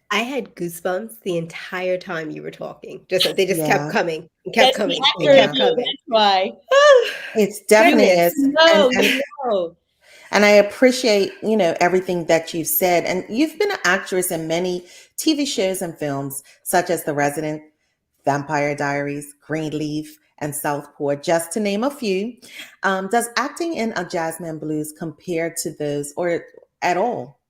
I had goosebumps the entire time you were talking. They just kept coming and kept coming and kept coming. That's why. It's definitely is. No. And I appreciate, everything that you've said. And you've been an actress in many TV shows and films, such as The Resident, Vampire Diaries, Greenleaf, and Southport, just to name a few. Does acting in a Jazzman Blues compare to those, or at all?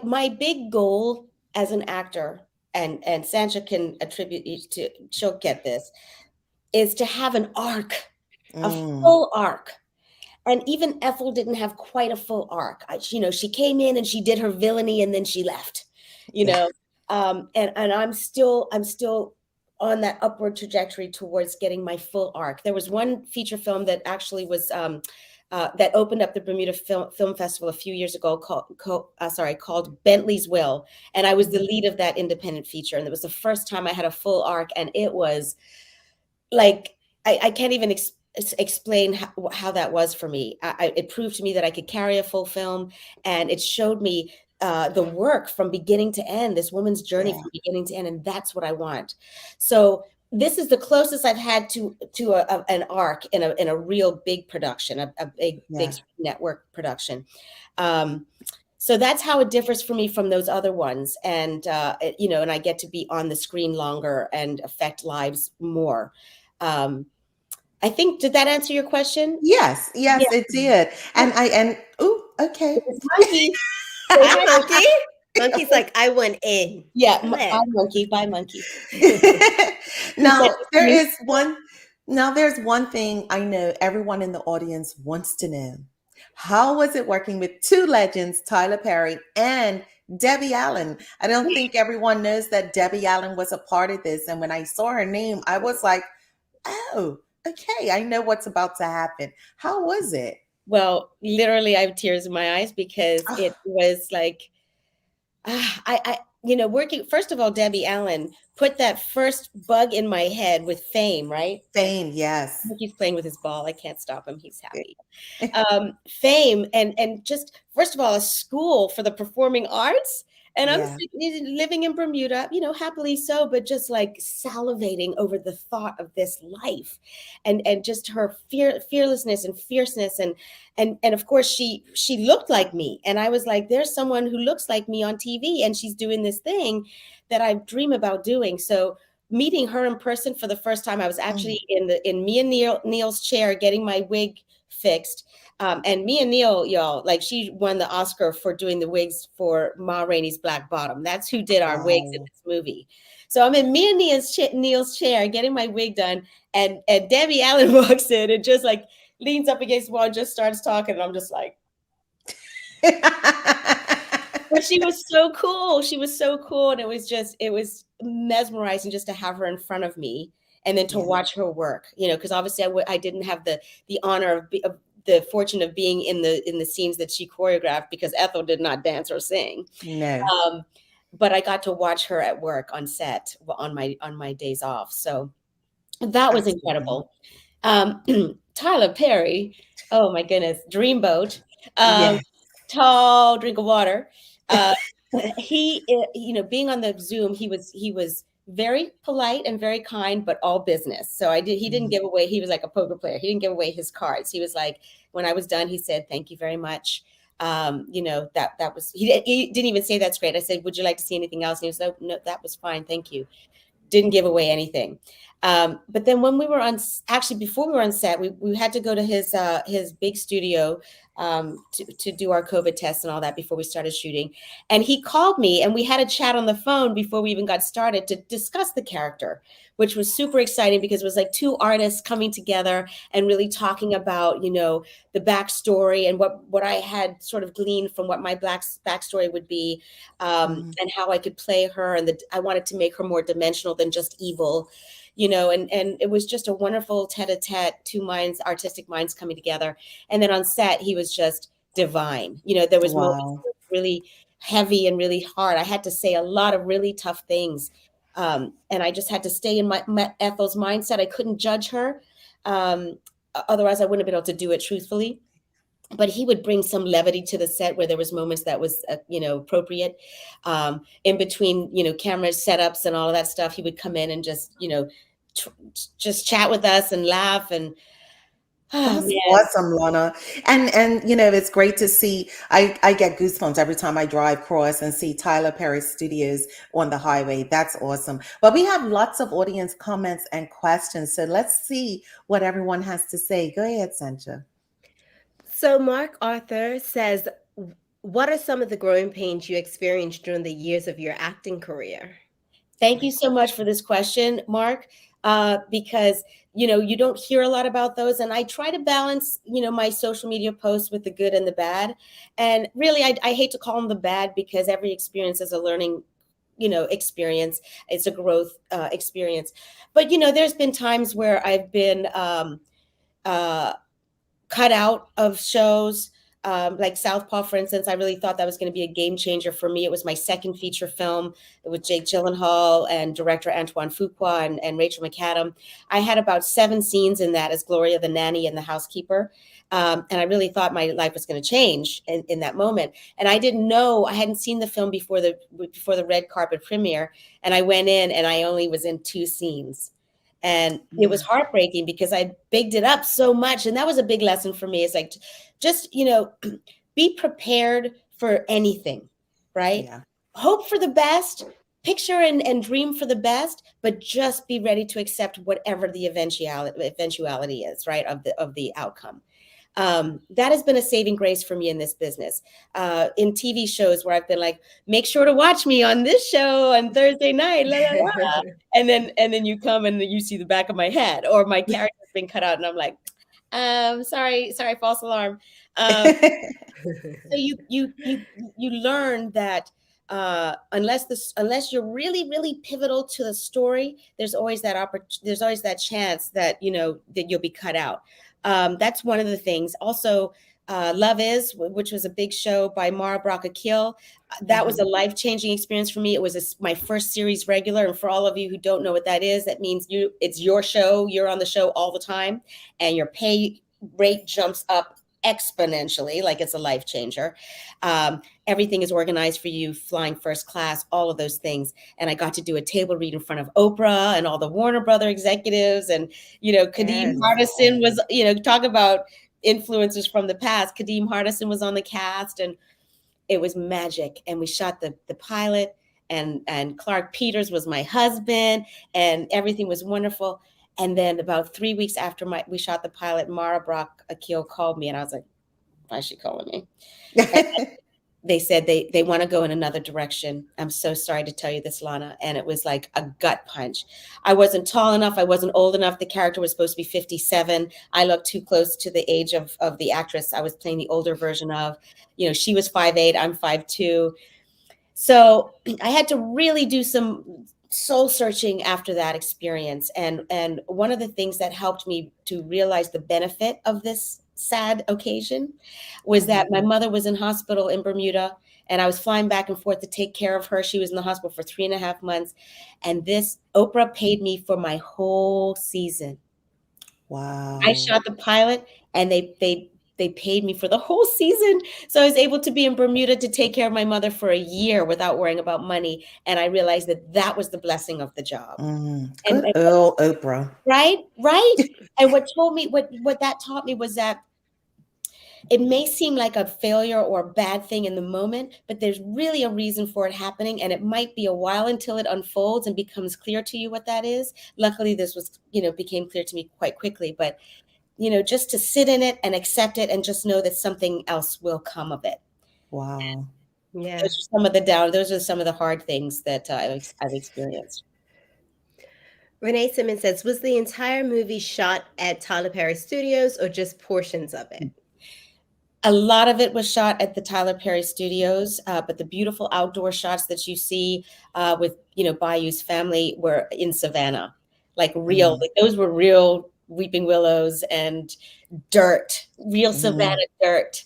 My big goal as an actor, and Sancha can attribute to, she'll get this, is to have an arc, a full arc. And even Ethel didn't have quite a full arc. She came in and she did her villainy and then she left, and I'm still on that upward trajectory towards getting my full arc. There was one feature film that actually was that opened up the Bermuda Film Festival a few years ago called Bentley's Will. And I was the lead of that independent feature. And it was the first time I had a full arc. And it was like, I can't even explain how that was for me. It proved to me that I could carry a full film, and it showed me the work from beginning to end, this woman's journey from beginning to end. And that's what I want. So this is the closest I've had to an arc in a real big production, a big network production. So that's how it differs for me from those other ones. And, and I get to be on the screen longer and affect lives more. I think, did that answer your question? Yes, it did. Okay. Monkey. Hi, Monkey. Monkey's like, I went in. Yeah, bye, Monkey. Bye, Monkey. Now, there's one thing I know everyone in the audience wants to know. How was it working with two legends, Tyler Perry and Debbie Allen? I don't think everyone knows that Debbie Allen was a part of this. And when I saw her name, I was like, oh, okay, I know what's about to happen. How was it? Well, literally, I have tears in my eyes because it was like, working. First of all, Debbie Allen put that first bug in my head with Fame, right? Fame, yes. He's playing with his ball. I can't stop him. He's happy. Fame and just, first of all, a school for the performing arts. And I'm living in Bermuda, happily so, but just like salivating over the thought of this life and just her fearlessness and fierceness. And of course, she looked like me. And I was like, there's someone who looks like me on TV, and she's doing this thing that I dream about doing. So meeting her in person for the first time, I was actually in me and Neil's chair getting my wig fixed. And me and Neil, y'all, like, she won the Oscar for doing the wigs for Ma Rainey's Black Bottom. That's who did our wigs in this movie. So I'm in me and Neil's chair getting my wig done. And Debbie Allen walks in and just like leans up against the wall and just starts talking. And I'm just like, but she was so cool. She was so cool. And it was mesmerizing just to have her in front of me and then to watch her work, because obviously I didn't have the honor of the fortune of being in the scenes that she choreographed, because Ethel did not dance or sing. No. But I got to watch her at work on set on my days off. So that was incredible. Tyler Perry, oh my goodness, dreamboat, tall drink of water. He, being on the Zoom, he was very polite and very kind, but all business. So he didn't give away, he was like a poker player. He didn't give away his cards. He was like, when I was done, he said, thank you very much. That was, he didn't even say that's great. I said, would you like to see anything else? And he was like, no, that was fine. Thank you. Didn't give away anything. But then when we were before we were on set, we had to go to his big studio to do our COVID tests and all that before we started shooting. And he called me and we had a chat on the phone before we even got started to discuss the character, which was super exciting because it was like two artists coming together and really talking about, the backstory and what I had sort of gleaned from what my backstory would be, and how I could play her. And I wanted to make her more dimensional than just evil. And it was just a wonderful tete-a-tete, two minds, artistic minds coming together. And then on set, he was just divine. There was moments that were really heavy and really hard. I had to say a lot of really tough things. And I just had to stay in my Ethel's mindset. I couldn't judge her. Otherwise, I wouldn't have been able to do it truthfully. But he would bring some levity to the set where there was moments that was, appropriate. In between, camera setups and all of that stuff, he would come in and just, just chat with us and laugh. And that's awesome, Lana. And it's great to see. I get goosebumps every time I drive across and see Tyler Perry Studios on the highway. That's awesome. But we have lots of audience comments and questions. So let's see what everyone has to say. Go ahead, Sancha. So Mark Arthur says, what are some of the growing pains you experienced during the years of your acting career? Thank you so much for this question, Mark, because, you don't hear a lot about those. And I try to balance, my social media posts with the good and the bad. And really, I hate to call them the bad because every experience is a learning experience. It's a growth experience. But, there's been times where I've been cut out of shows. Like Southpaw, for instance, I really thought that was going to be a game changer for me. It was my second feature film with Jake Gyllenhaal and director Antoine Fuqua and Rachel McAdam. I had about 7 scenes in that as Gloria the nanny and the housekeeper. And I really thought my life was going to change in that moment. And I didn't know, I hadn't seen the film before the red carpet premiere. And I went in and I only was in 2 scenes. And it was heartbreaking because I bigged it up so much. And that was a big lesson for me. It's like, just, be prepared for anything, right? Yeah. Hope for the best, picture and dream for the best, but just be ready to accept whatever the eventuality is, right, of the outcome. That has been a saving grace for me in this business. In TV shows where I've been like, make sure to watch me on this show on Thursday night, la, la, la. and then you come and you see the back of my head, or my character's been cut out, and I'm like, sorry, false alarm. So you learn that unless you're really, really pivotal to the story, there's always that chance that that you'll be cut out. That's one of the things. Also, Love Is, which was a big show by Mara Brock Akil. That was a life-changing experience for me. It was my first series regular. And for all of you who don't know what that is, that means it's your show. You're on the show all the time, and your pay rate jumps up exponentially, like it's a life changer. Everything is organized for you, flying first class, all of those things. And I got to do a table read in front of Oprah and all the Warner Brother executives. And, Kadeem Hardison was, talk about influencers from the past. Kadeem Hardison was on the cast, and it was magic. And we shot the pilot, and Clark Peters was my husband, and everything was wonderful. And then about 3 weeks after we shot the pilot, Mara Brock Akil called me, and I was like, why is she calling me? They said they want to go in another direction. I'm so sorry to tell you this, Lana. And it was like a gut punch. I wasn't tall enough. I wasn't old enough. The character was supposed to be 57. I looked too close to the age of the actress I was playing the older version of. She was 5'8", I'm 5'2". So I had to really do some soul searching after that experience. And one of the things that helped me to realize the benefit of this sad occasion was that my mother was in hospital in Bermuda, and I was flying back and forth to take care of her. She was in the hospital for 3.5 months. And Oprah paid me for my whole season. Wow. I shot the pilot, and they paid me for the whole season. So I was able to be in Bermuda to take care of my mother for a year without worrying about money. And I realized that was the blessing of the job. Good old Oprah. Right. And what that taught me was that it may seem like a failure or a bad thing in the moment, but there's really a reason for it happening. And it might be a while until it unfolds and becomes clear to you what that is. Luckily, this was, became clear to me quite quickly. But just to sit in it and accept it, and just know that something else will come of it. Wow. Yeah. Those are some of the hard things that I've experienced. Renee Simmons says, was the entire movie shot at Tyler Perry Studios or just portions of it? A lot of it was shot at the Tyler Perry Studios, but the beautiful outdoor shots that you see with, Bayou's family were in Savannah, like real, like those were real weeping willows and dirt, real Savannah dirt,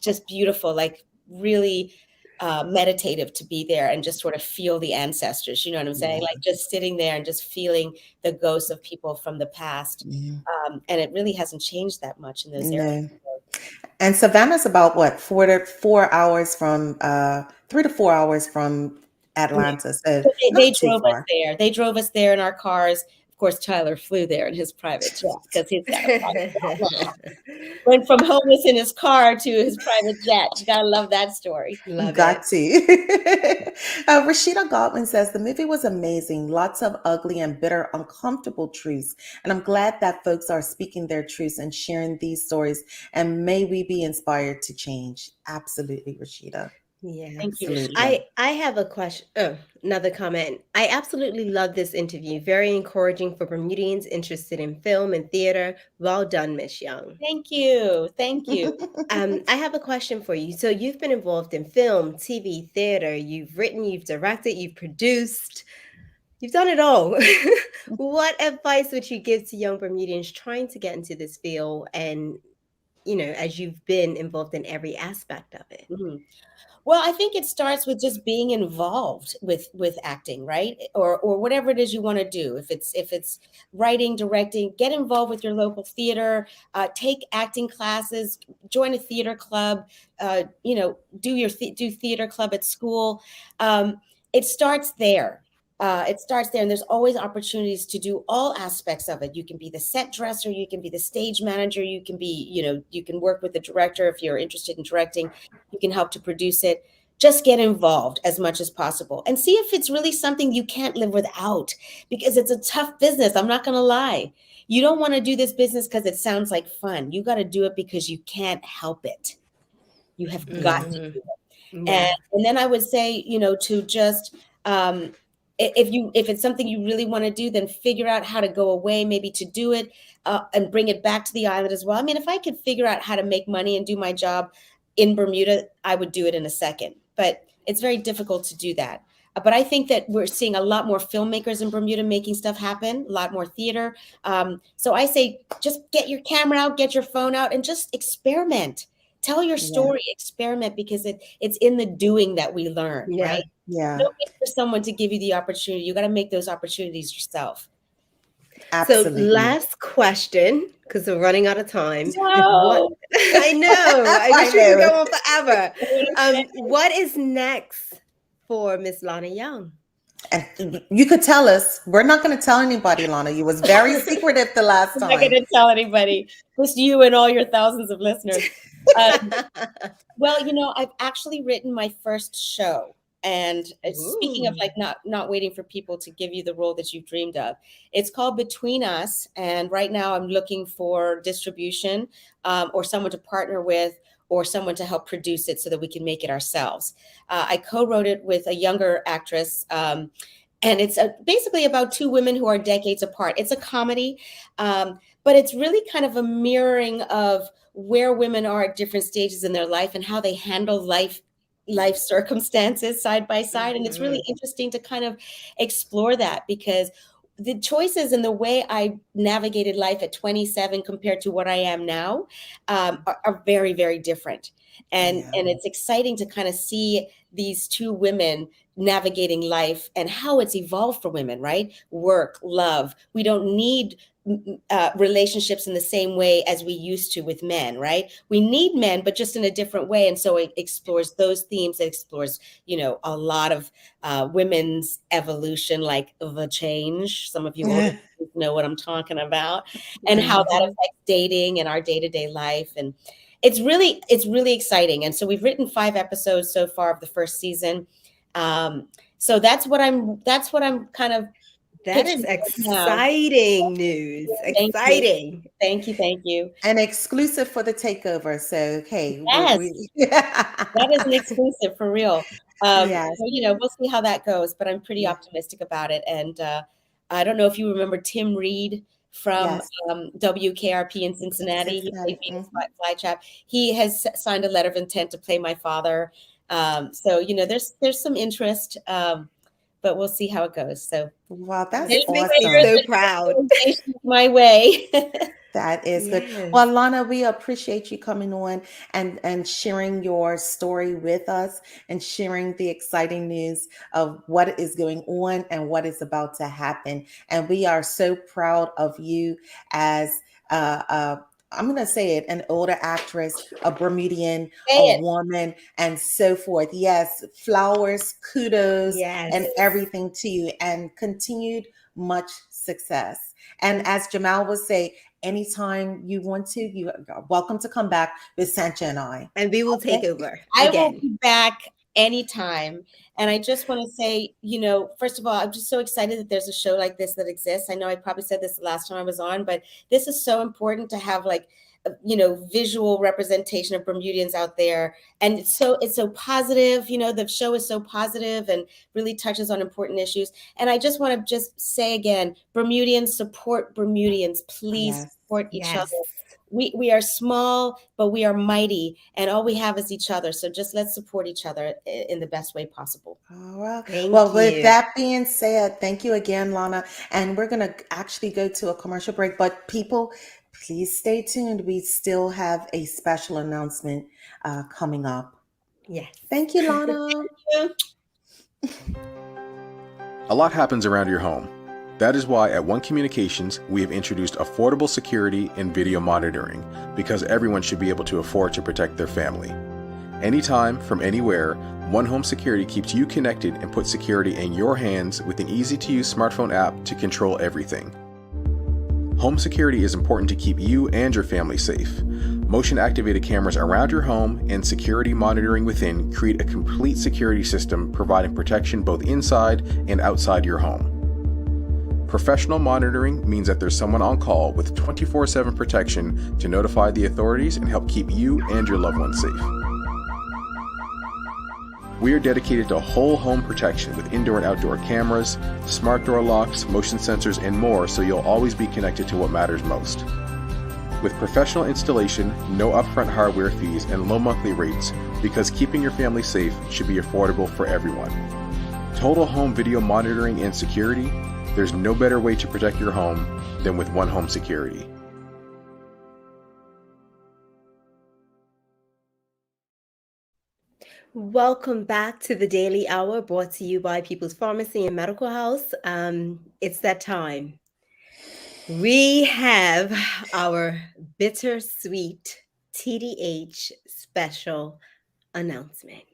just beautiful, like really meditative to be there and just sort of feel the ancestors, you know what I'm saying? Like just sitting there and just feeling the ghosts of people from the past. And it really hasn't changed that much in those areas. And Savannah's about what, 3 to 4 hours from Atlanta. So they drove us there. They drove us there in our cars. Of course, Tyler flew there in his private jet because he's got a private jet. Went from homeless in his car to his private jet. You gotta love that story. Got to. Rashida Godwin says the movie was amazing. Lots of ugly and bitter, uncomfortable truths. And I'm glad that folks are speaking their truths and sharing these stories. And may we be inspired to change. Absolutely, Rashida. Yeah. Thank you. Absolutely. I have a question. Another comment. I absolutely love this interview. Very encouraging for Bermudians interested in film and theater. Well done, Miss Young. Thank you. Thank you. I have a question for you. So you've been involved in film, TV, theater. You've written, you've directed, you've produced. You've done it all. What advice would you give to young Bermudians trying to get into this field and, as you've been involved in every aspect of it? Mhm. Well, I think it starts with just being involved with acting, right? Or whatever it is you want to do. If it's writing, directing, get involved with your local theater, take acting classes, join a theater club, do theater club at school. It starts there. It starts there, and there's always opportunities to do all aspects of it. You can be the set dresser, you can be the stage manager, you can be, you can work with the director if you're interested in directing. You can help to produce it. Just get involved as much as possible and see if it's really something you can't live without, because it's a tough business. I'm not going to lie. You don't want to do this business because it sounds like fun. You got to do it because you can't help it. You have got to do it. Yeah. And then I would say, to just, if it's something you really want to do, then figure out how to go away, maybe to do it and bring it back to the island as well. I mean, if I could figure out how to make money and do my job in Bermuda, I would do it in a second, but it's very difficult to do that. But I think that we're seeing a lot more filmmakers in Bermuda making stuff happen, a lot more theater. So I say, just get your camera out, get your phone out, and just experiment. Tell your story, experiment, because it's in the doing that we learn, right? Yeah. Don't wait for someone to give you the opportunity. You got to make those opportunities yourself. Absolutely. So last question, because we're running out of time. No. I know. I wish we could go on forever. What is next for Miss Lana Young? And you could tell us. We're not going to tell anybody, Lana. You was very secretive the last time. I'm not going to tell anybody. Just you and all your thousands of listeners. Well, I've actually written my first show. And speaking of like not waiting for people to give you the role that you've dreamed of, it's called Between Us. And right now I'm looking for distribution or someone to partner with, or someone to help produce it so that we can make it ourselves. I co-wrote it with a younger actress. And it's basically about two women who are decades apart. It's a comedy, but it's really kind of a mirroring of where women are at different stages in their life and how they handle life circumstances side by side. And it's really interesting to kind of explore that, because the choices and the way I navigated life at 27 compared to what I am now are very, very different. And it's exciting to kind of see these two women navigating life and how it's evolved for women, right? Work, love. We don't need relationships in the same way as we used to with men, right? We need men, but just in a different way. And so it explores those themes. It explores, a lot of women's evolution, like the change. Some of you older know what I'm talking about, and how that affects dating and our day-to-day life. And it's really exciting. And so we've written 5 episodes so far of the first season. So that's what I'm kind of. That is exciting news. Exciting. Thank you. An exclusive for the takeover. So, hey. Yes. That is an exclusive for real. Yes. So, we'll see how that goes, but I'm pretty optimistic about it. And I don't know if you remember Tim Reed from WKRP in Cincinnati. He played Venus Flytrap. He has signed a letter of intent to play my father. So, there's some interest. But we'll see how it goes. So, wow, that's awesome. makes me so proud. My way. That is good. Well, Lana, we appreciate you coming on and sharing your story with us and sharing the exciting news of what is going on and what is about to happen. And we are so proud of you as I'm going to say it, an older actress, a Bermudian, a woman, and so forth. Yes, flowers, kudos, and everything to you, and continued much success. And as Jamal would say, anytime you want to, you are welcome to come back with Sancha and I. And we will take over. I will be back anytime. And I just want to say, first of all, I'm just so excited that there's a show like this that exists. I know I probably said this the last time I was on, but this is so important to have like visual representation of Bermudians out there. And it's so positive. The show is so positive and really touches on important issues. And I just want to just say again, Bermudians, support Bermudians. Please support each other. We are small, but we are mighty, and all we have is each other. So just let's support each other in the best way possible. All right. Thank Well, you. with that being said, thank you again, Lana. And we're going to actually go to a commercial break, but people, please stay tuned. We still have a special announcement coming up. Yes. Thank you, Lana. Thank you. A lot happens around your home. That is why at One Communications, we have introduced affordable security and video monitoring, because everyone should be able to afford to protect their family. Anytime, from anywhere, One Home Security keeps you connected and puts security in your hands with an easy-to-use smartphone app to control everything. Home security is important to keep you and your family safe. Motion-activated cameras around your home and security monitoring within create a complete security system providing protection both inside and outside your home. Professional monitoring means that there's someone on call with 24/7 protection to notify the authorities and help keep you and your loved ones safe. We are dedicated to whole home protection with indoor and outdoor cameras, smart door locks, motion sensors, and more, so you'll always be connected to what matters most. With professional installation, no upfront hardware fees, and low monthly rates, because keeping your family safe should be affordable for everyone. Total home video monitoring and security. There's no better way to protect your home than with One Home Security. Welcome back to the Daily Hour, brought to you by People's Pharmacy and Medical House. It's that time. We have our bittersweet TDH special announcement.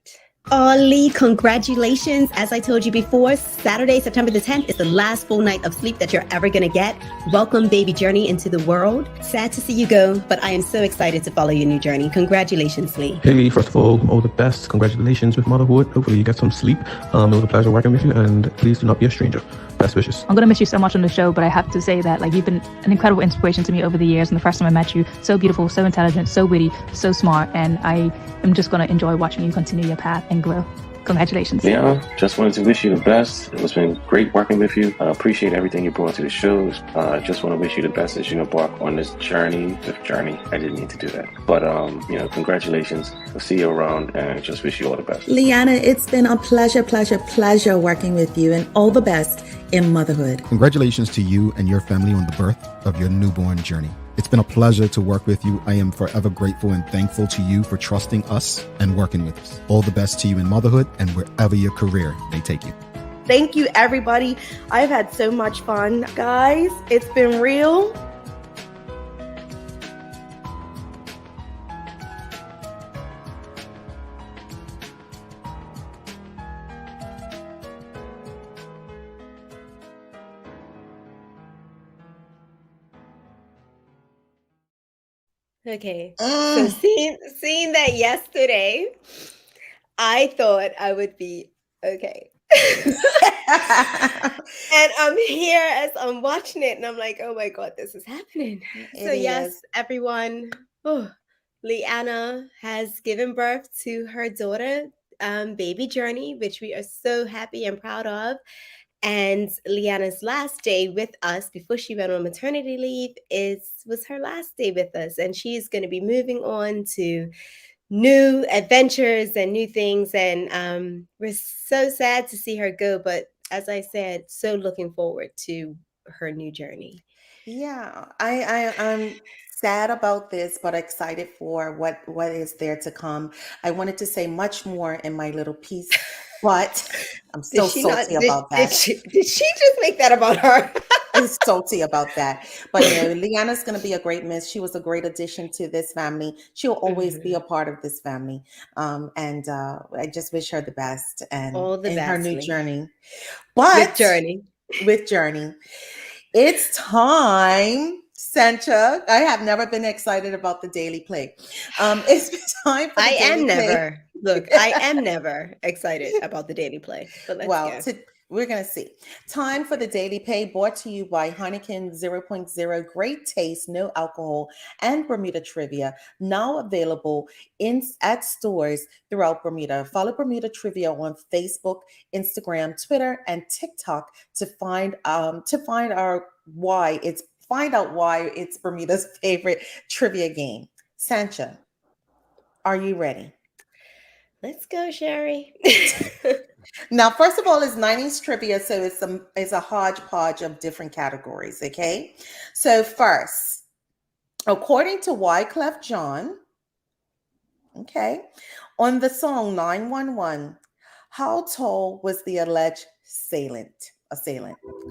Ollie, congratulations. As I told you before, Saturday, September the 10th is the last full night of sleep that you're ever going to get. Welcome, baby Journey, into the world. Sad to see you go, but I am so excited to follow your new journey. Congratulations, Lee. Haley, first of all the best. Congratulations with motherhood. Hopefully you get some sleep. It was a pleasure working with you, and please do not be a stranger. Best wishes. I'm going to miss you so much on the show, but I have to say that you've been an incredible inspiration to me over the years. And the first time I met you, so beautiful, so intelligent, so witty, so smart. And I am just going to enjoy watching you continue your path and grow. Congratulations. Yeah, just wanted to wish you the best. It's been great working with you. I appreciate everything you brought to the show. Just want to wish you the best as you embark on this journey. I didn't need to do that. But, congratulations. I'll see you around and just wish you all the best. Liana, it's been a pleasure working with you, and all the best in motherhood. Congratulations to you and your family on the birth of your newborn journey. It's been a pleasure to work with you. I am forever grateful and thankful to you for trusting us and working with us. All the best to you in motherhood and wherever your career may take you. Thank you, everybody. I've had so much fun. Guys, it's been real. Okay, so seeing that yesterday, I thought I would be okay. And I'm here as I'm watching it, and I'm like, oh my God, this is happening. Yes, everyone, Leanna has given birth to her daughter, baby Journey, which we are so happy and proud of. And Leanna's last day with us before she went on maternity leave was her last day with us. And she's going to be moving on to new adventures and new things. And we're so sad to see her go. But as I said, so looking forward to her new journey. Yeah, I'm sad about this, but excited for what is there to come. I wanted to say much more in my little piece, but I'm so salty about that. Did she just make that about her? I'm salty about that. But Leanna's going to be a great miss. She was a great addition to this family. She'll always be a part of this family. And I just wish her the best and all the best, her new journey. But with Journey. It's time, Sencha. I have never been excited about the Daily Play. It's time for the Daily Play. I am never excited about the Daily Play. But let's go. We're going to see. Time for the Daily Pay, brought to you by Heineken 0.0. Great taste, no alcohol, and Bermuda Trivia. Now available at stores throughout Bermuda. Follow Bermuda Trivia on Facebook, Instagram, Twitter, and TikTok to find out why it's Bermuda's favorite trivia game. Sancha, are you ready? Let's go, Sherry. Now, first of all, it's 90s trivia, so it's a hodgepodge of different categories, okay? So first, according to Wyclef Jean, okay, on the song 911, how tall was the alleged assailant?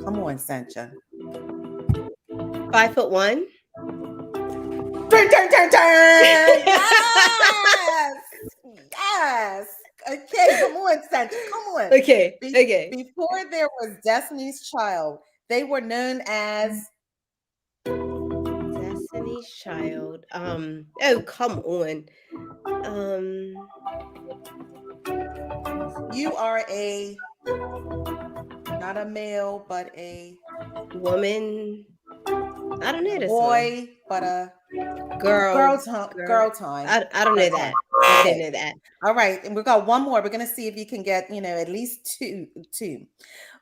Come on, Sancha. 5'1". Turn, turn, turn, turn! Yes! Yes! Okay, come on, Sancha, come on. Okay, okay. Before there was Destiny's Child, they were known as Destiny's Child. Oh, come on. You are not a male, but a woman. I don't know this boy, one. but a girl time. I don't know that. I didn't know that. All right, and we got one more. We're gonna see if you can get, at least two.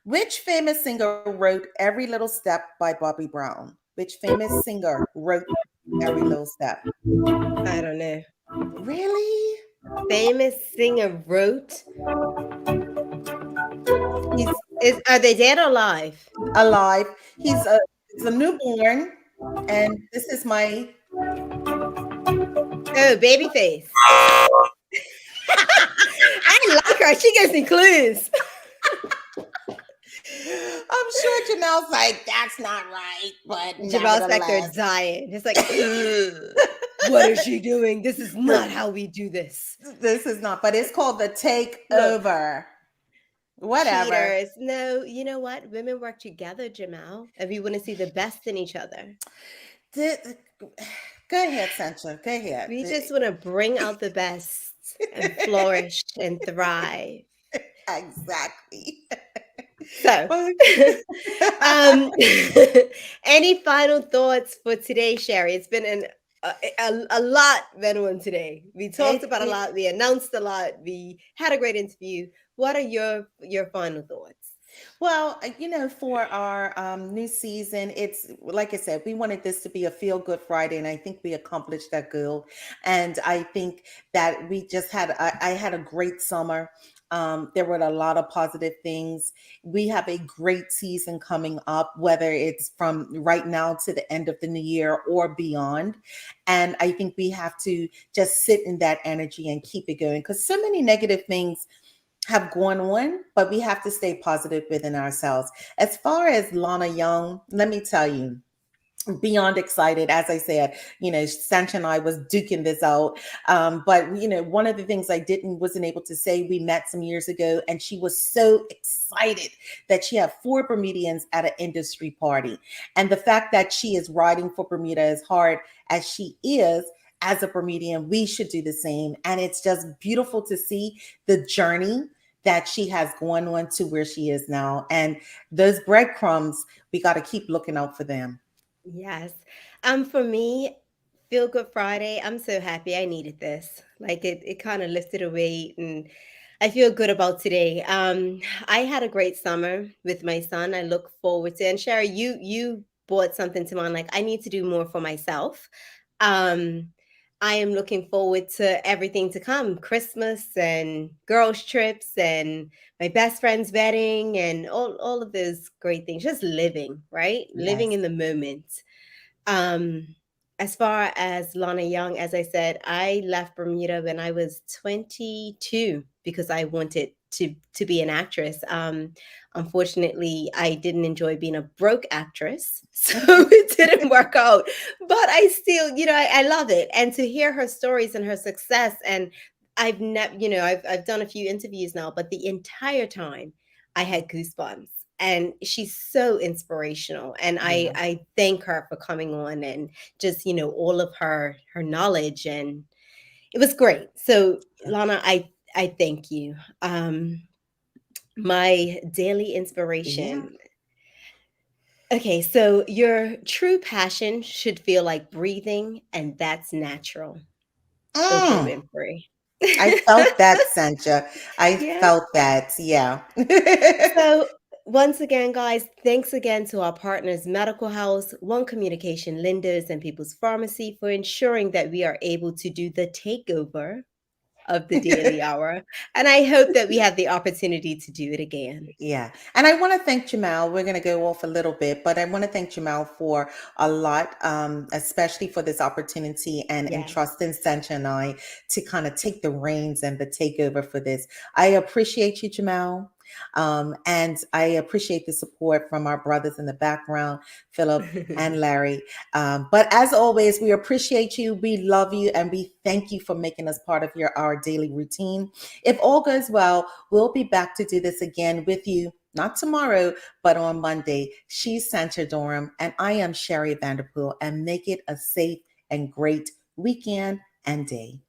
Which famous singer wrote "Every Little Step" by Bobby Brown? Which famous singer wrote "Every Little Step"? I don't know. Really? Famous singer wrote. Are they dead or alive? Alive. He's a newborn, and this is my Babyface. I like her. She gives me clues. I'm sure Jamel's like, that's not right, but Jamel's back there dying. It's like, what is she doing? This is not how we do this. This is not, but it's called the takeover. Whatever. Cheaters. No, you know what? Women work together, Jamel, and we want to see the best in each other. Go ahead, Sancha. Go ahead. We just want to bring out the best and flourish and thrive. Exactly. So, any final thoughts for today, Sherry? It's been a lot went on today. We talked about a lot. We announced a lot. We had a great interview. What are your final thoughts? Well, for our new season, it's like I said, we wanted this to be a feel-good Friday, and I think we accomplished that goal. And I think that we just I had a great summer. There were a lot of positive things. We have a great season coming up, whether it's from right now to the end of the new year or beyond. And I think we have to just sit in that energy and keep it going, because so many negative things have gone on, but we have to stay positive within ourselves. As far as Lana Young, let me tell you, beyond excited. As I said, Sancha and I was duking this out. But one of the things I wasn't able to say, we met some years ago, and she was so excited that she had 4 Bermudians at an industry party. And the fact that she is riding for Bermuda as hard as she is, as a Bermudian, we should do the same. And it's just beautiful to see the journey that she has gone on to where she is now. And those breadcrumbs, we got to keep looking out for them. Yes. For me, Feel Good Friday, I'm so happy. I needed this. Like it kind of lifted a weight, and I feel good about today. I had a great summer with my son. I look forward to, and Sherry, you brought something to mind. Like, I need to do more for myself. I am looking forward to everything to come, Christmas and girls' trips and my best friend's wedding and all of those great things. Just living, right? Yes. Living in the moment. As far as Lana Young, as I said, I left Bermuda when I was 22 because I wanted to be an actress. Unfortunately, I didn't enjoy being a broke actress, so it didn't work out. But I still, I love it. And to hear her stories and her success, and I've done a few interviews now, but the entire time I had goosebumps. And she's so inspirational. And I thank her for coming on and just, all of her knowledge. And it was great. So Lana, I thank you. My daily inspiration. Okay, so your true passion should feel like breathing, and that's natural. Oprah Winfrey. I felt that, Sancha. I Yeah. felt that. Yeah. So, once again, guys, thanks again to our partners, Medical House, One Communication, Linda's, and People's Pharmacy for ensuring that we are able to do the takeover of the daily hour. And I hope that we have the opportunity to do it again. Yeah. And I want to thank Jamal. We're going to go off a little bit, but I want to thank Jamal for a lot, especially for this opportunity and Yes. entrusting Sancha and I to kind of take the reins and the takeover for this. I appreciate you, Jamal. And I appreciate the support from our brothers in the background, Philip and Larry. But as always, we appreciate you. We love you. And we thank you for making us part of our daily routine. If all goes well, we'll be back to do this again with you, not tomorrow, but on Monday. She's Sancha Durham, and I am Sherry Vanderpool. And make it a safe and great weekend and day.